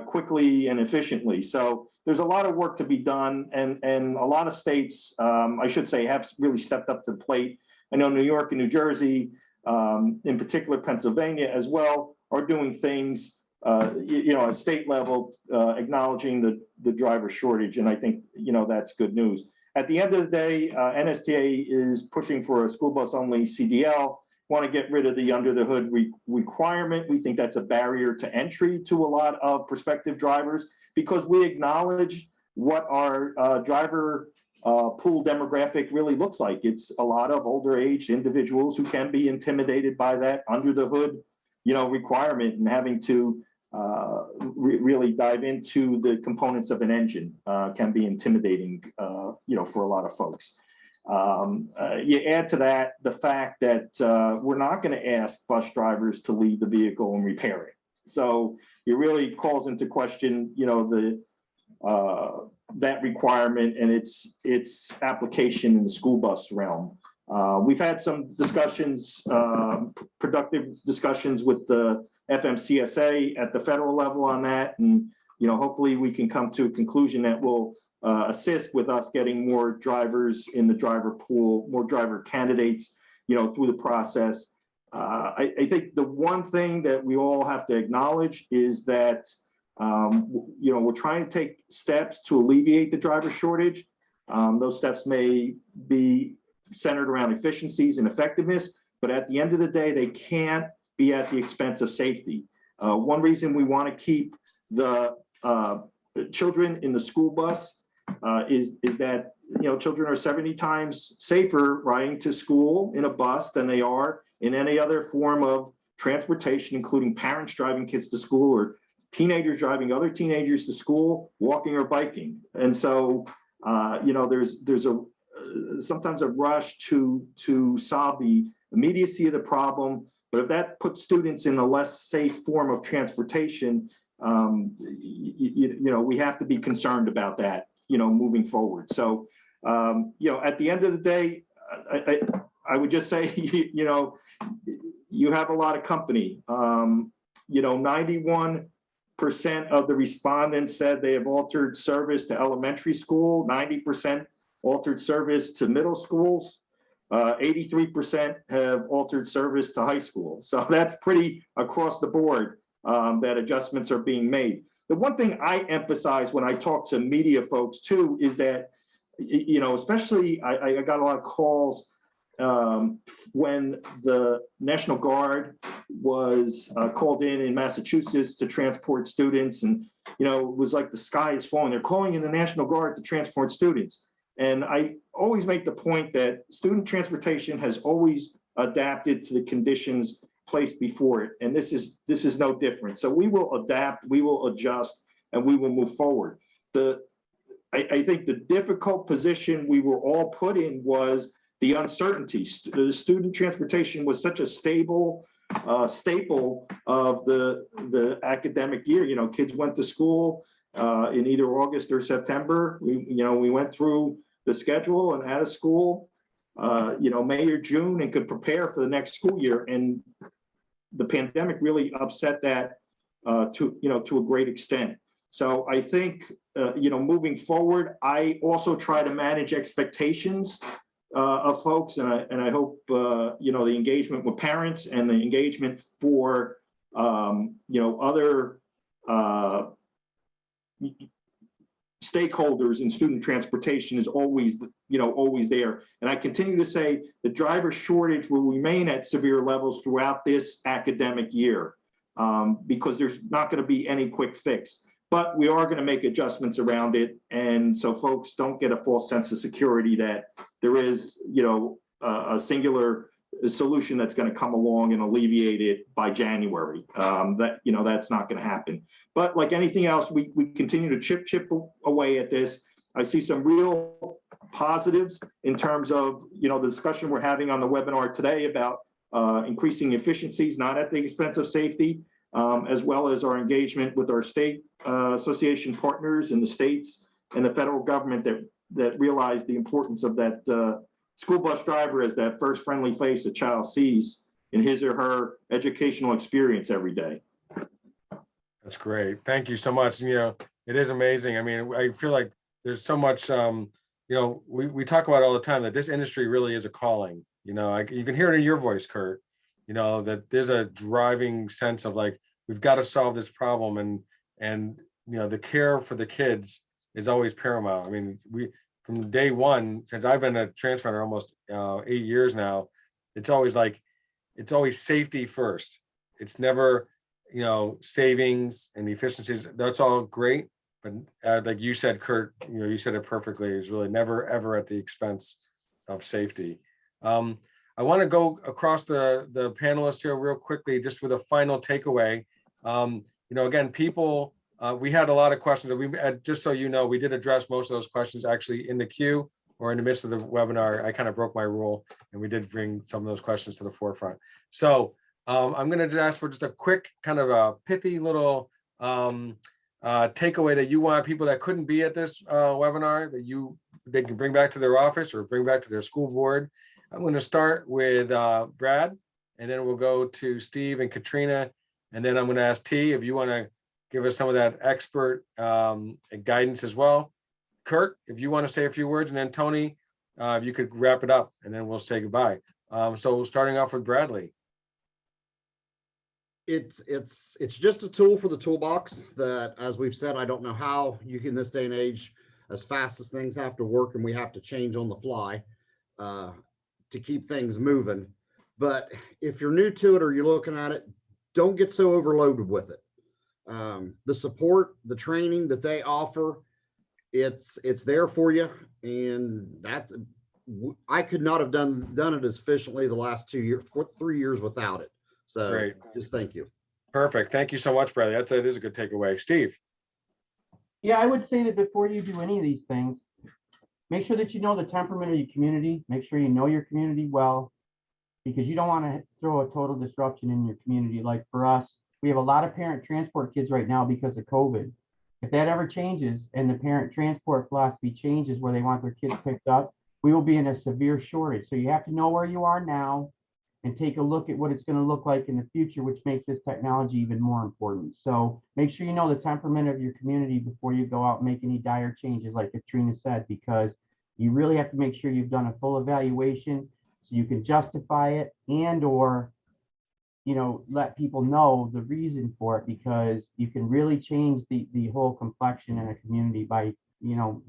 quickly and efficiently. So there's a lot of work to be done, and a lot of states, I should say, have really stepped up to the plate. I know New York and New Jersey, in particular Pennsylvania as well, are doing things, at state level, acknowledging the driver shortage, and I think that's good news. At the end of the day, NSTA is pushing for a school bus only CDL. Want to get rid of the under the hood requirement. We think that's a barrier to entry to a lot of prospective drivers, because we acknowledge what our driver pool demographic really looks like. It's a lot of older age individuals who can be intimidated by that under the hood, requirement, and having to really dive into the components of an engine can be intimidating, for a lot of folks. You add to that the fact that we're not going to ask bus drivers to leave the vehicle and repair it. So it really calls into question, that requirement and its application in the school bus realm. We've had some discussions, productive discussions with the FMCSA at the federal level on that, and hopefully we can come to a conclusion that will assist with us getting more drivers in the driver pool, more driver candidates, through the process. I think the one thing that we all have to acknowledge is that, we're trying to take steps to alleviate the driver shortage. Those steps may be centered around efficiencies and effectiveness, but at the end of the day, they can't be at the expense of safety. One reason we want to keep the children in the school bus is that children are 70 times safer riding to school in a bus than they are in any other form of transportation, including parents driving kids to school or teenagers driving other teenagers to school, walking or biking. And so, there's sometimes a rush to solve the immediacy of the problem. But if that puts students in a less safe form of transportation, we have to be concerned about that, moving forward. So, at the end of the day, I would just say, you have a lot of company. 91% of the respondents said they have altered service to elementary school, 90% altered service to middle schools, 83% have altered service to high school. So that's pretty across the board that adjustments are being made. The one thing I emphasize when I talk to media folks too is that, especially I got a lot of calls when the National Guard was called in Massachusetts to transport students, and it was like the sky is falling. They're calling in the National Guard to transport students, and I always make the point that student transportation has always adapted to the conditions placed before it, and this is no different. So we will adapt, we will adjust, and we will move forward. I think the difficult position we were all put in was the uncertainty. The student transportation was such a stable staple of the academic year. Kids went to school in either August or September. We went through the schedule and out of school, May or June, and could prepare for the next school year. And the pandemic really upset that to a great extent. So I think, moving forward, I also try to manage expectations of folks, and I hope the engagement with parents and the engagement for other stakeholders in student transportation is always there. And I continue to say the driver shortage will remain at severe levels throughout this academic year because there's not going to be any quick fix. But we are going to make adjustments around it. And so folks don't get a false sense of security that there is, a singular solution that's going to come along and alleviate it by January. That's not going to happen. But like anything else, we continue to chip away at this. I see some real positives in terms of, the discussion we're having on the webinar today about increasing efficiencies, not at the expense of safety, as well as our engagement with our state association partners in the states and the federal government that realize the importance of that school bus driver as that first friendly face a child sees in his or her educational experience every day.
That's great. Thank you so much. It is amazing. I mean, I feel like there's so much, we talk about all the time that this industry really is a calling. You can hear it in your voice, Kurt, that there's a driving sense of like, we've got to solve this problem. And the care for the kids is always paramount. I mean, from day one, since I've been a Transfinder almost 8 years now, it's always safety first. It's never, savings and efficiencies. That's all great. But like you said, Kurt, you said it perfectly. It's really never, ever at the expense of safety. I want to go across the panelists here real quickly, just with a final takeaway. Again, people, we had a lot of questions that we had, just so we did address most of those questions actually in the queue or in the midst of the webinar. I kind of broke my rule and we did bring some of those questions to the forefront. So I'm going to just ask for just a quick kind of a pithy little takeaway that you want people that couldn't be at this webinar that they can bring back to their office or bring back to their school board. I'm going to start with Brad, and then we'll go to Steve and Katrina, and then I'm going to ask T if you want to give us some of that expert guidance as well. Kurt, if you want to say a few words, and then Tony, if you could wrap it up, and then we'll say goodbye. So starting off with Bradley.
It's just a tool for the toolbox that, as we've said, I don't know how you can, this day and age, as fast as things have to work and we have to change on the fly to keep things moving. But if you're new to it or you're looking at it, don't get so overloaded with it. The support, the training that they offer, it's there for you. And I could not have done it as efficiently the last 2 years, 3 years without it. So
Great.
just thank you.
Perfect. Thank you so much, Bradley. That is a good takeaway. Steve.
Yeah, I would say that before you do any of these things, make sure that you know the temperament of your community. Make sure you know your community well, because you don't want to throw a total disruption in your community. Like for us, we have a lot of parent transport kids right now because of COVID. If that ever changes and the parent transport philosophy changes where they want their kids picked up, we will be in a severe shortage. So you have to know where you are now and take a look at what it's going to look like in the future, which makes this technology even more important. So make sure you know the temperament of your community before you go out and make any dire changes, like Katrina said, because you really have to make sure you've done a full evaluation so you can justify it and or let people know the reason for it, because you can really change the whole complexion in a community by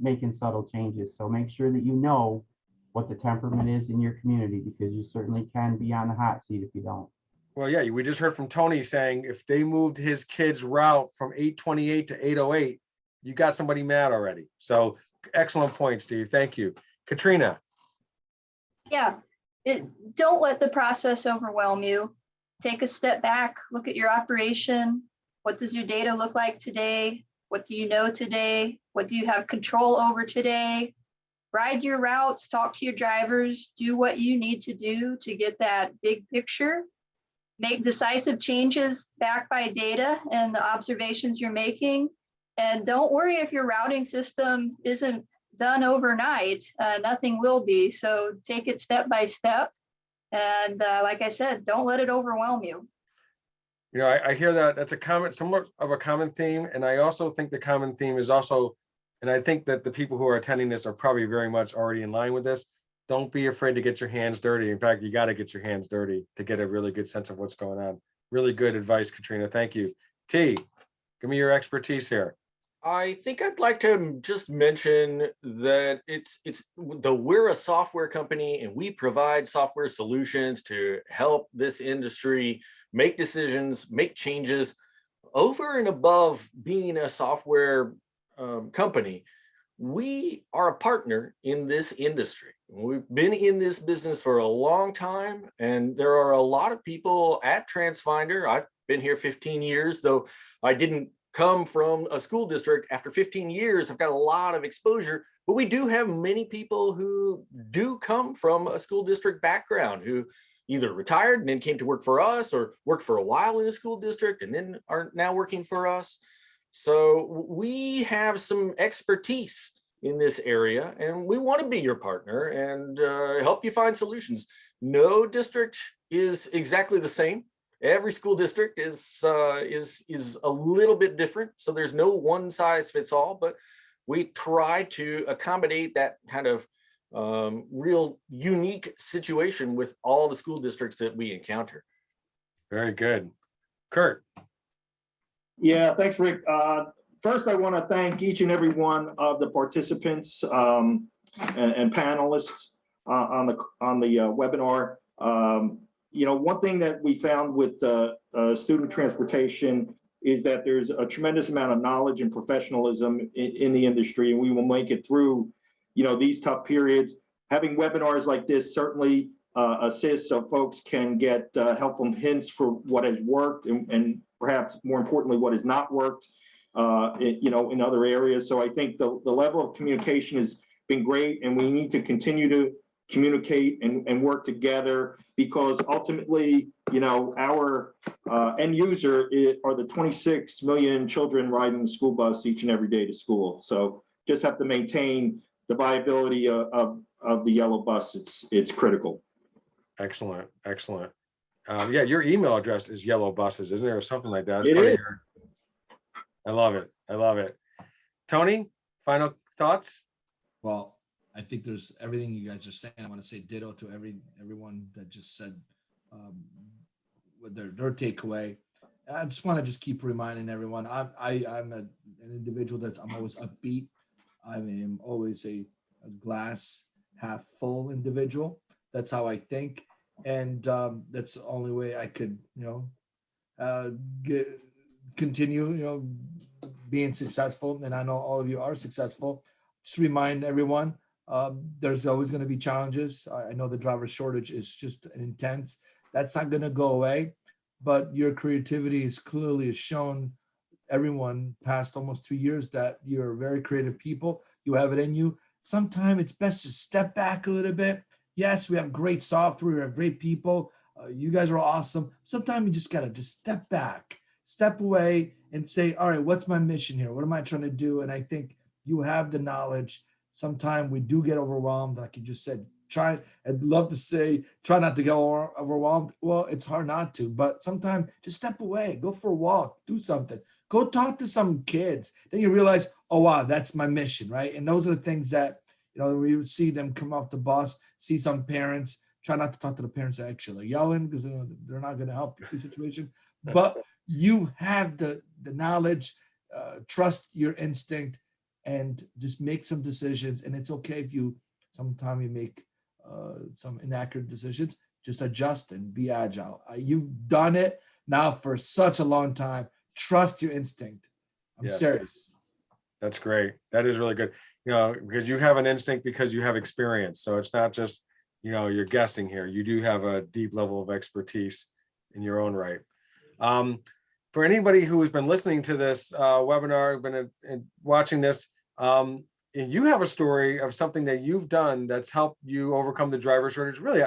making subtle changes. So make sure that you know what the temperament is in your community, because you certainly can be on the hot seat if you don't.
Well, yeah, we just heard from Tony saying if they moved his kid's route from 828 to 808, you got somebody mad already. So excellent point, Steve. Thank you. Katrina.
Yeah, don't let the process overwhelm you. Take a step back, look at your operation. What does your data look like today? What do you know today? What do you have control over today? Ride your routes, talk to your drivers, do what you need to do to get that big picture. Make decisive changes backed by data and the observations you're making. And don't worry if your routing system isn't done overnight. Nothing will be. So take it step by step. And like I said, don't let it overwhelm you.
I hear that that's somewhat of a common theme. And I also think the common theme is also, and I think that the people who are attending this are probably very much already in line with this. Don't be afraid to get your hands dirty. In fact, you got to get your hands dirty to get a really good sense of what's going on. Really good advice, Katrina. Thank you. T, give me your expertise here.
I think I'd like to just mention that we're a software company and we provide software solutions to help this industry make decisions, make changes. Over and above being a software company, we are a partner in this industry. We've been in this business for a long time, and there are a lot of people at Transfinder. I've been here 15 years, though I didn't come from a school district. After 15 years, I've got a lot of exposure, but we do have many people who do come from a school district background who either retired and then came to work for us, or worked for a while in a school district and then are now working for us. So we have some expertise in this area, and we want to be your partner and help you find solutions. No district is exactly the same. Every school district is a little bit different, so there's no one size fits all, but we try to accommodate that kind of real unique situation with all the school districts that we encounter.
Very good. Kurt.
Yeah, thanks, Rick. First, I want to thank each and every one of the participants and panelists on the webinar. One thing that we found with student transportation is that there's a tremendous amount of knowledge and professionalism in the industry, and we will make it through, these tough periods. Having webinars like this certainly assists so folks can get helpful hints for what has worked and perhaps more importantly, what has not worked, in other areas. So I think the level of communication has been great, and we need to continue to communicate and work together, because ultimately, our end user are the 26 million children riding the school bus each and every day to school. So just have to maintain the viability of the yellow bus. It's critical.
Excellent. Excellent. Yeah, your email address is yellow buses, isn't there, or something like that? It's
It
funny.
is.
I love it. I love it. Tony, final thoughts?
Well, I think there's everything you guys are saying. I want to say ditto to everyone that just said with their takeaway. I just want to keep reminding everyone. I'm an individual I'm always upbeat. I am always a glass half full individual. That's how I think, and that's the only way I could continue being successful. And I know all of you are successful. Just remind everyone. There's always going to be challenges. I know the driver shortage is just intense. That's not going to go away. but your creativity is clearly shown everyone past almost 2 years that you're very creative people. You have it in you. Sometimes it's best to step back a little bit. Yes, we have great software, we have great people. You guys are awesome. Sometimes you just gotta just step back, step away and say, all right, what's my mission here? What am I trying to do? And I think you have the knowledge. Sometimes we do get overwhelmed. Like you just said, I'd love to say, try not to get overwhelmed. Well, it's hard not to, but sometimes just step away, go for a walk, do something, go talk to some kids. Then you realize, oh, wow, that's my mission, right? And those are the things that, we would see them come off the bus, see some parents, try not to talk to the parents that actually are yelling because they're not going to help the situation. But you have the knowledge, trust your instinct, and just make some decisions. And it's okay if sometimes you make some inaccurate decisions, just adjust and be agile. You've done it now for such a long time. Trust your instinct. I'm
Yes.
serious.
That's great. That is really good. Because you have an instinct because you have experience. So it's not just, you're guessing here. You do have a deep level of expertise in your own right. For anybody who has been listening to this webinar, been watching this, you have a story of something that you've done that's helped you overcome the driver shortage, really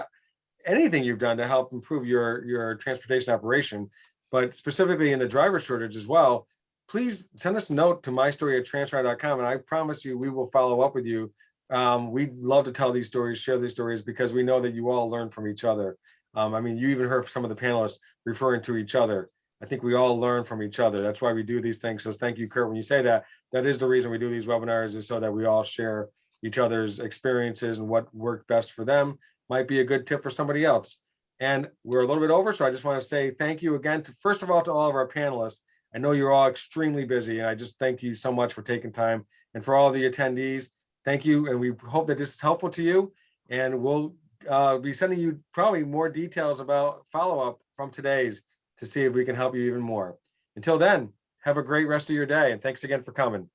anything you've done to help improve your transportation operation, but specifically in the driver shortage as well, please send us a note to mystory@transfinder.com, and I promise you we will follow up with you. We'd love to tell these stories, share these stories, because we know that you all learn from each other. You even heard some of the panelists referring to each other. I think we all learn from each other. That's why we do these things. So thank you, Kurt. When you say that, that is the reason we do these webinars, is so that we all share each other's experiences and what worked best for them might be a good tip for somebody else. And we're a little bit over, so I just want to say thank you again, first of all, to all of our panelists. I know you're all extremely busy, and I just thank you so much for taking time. And for all the attendees, thank you. And we hope that this is helpful to you. And we'll be sending you probably more details about follow-up from today's to see if we can help you even more. Until then, have a great rest of your day. And thanks again for coming.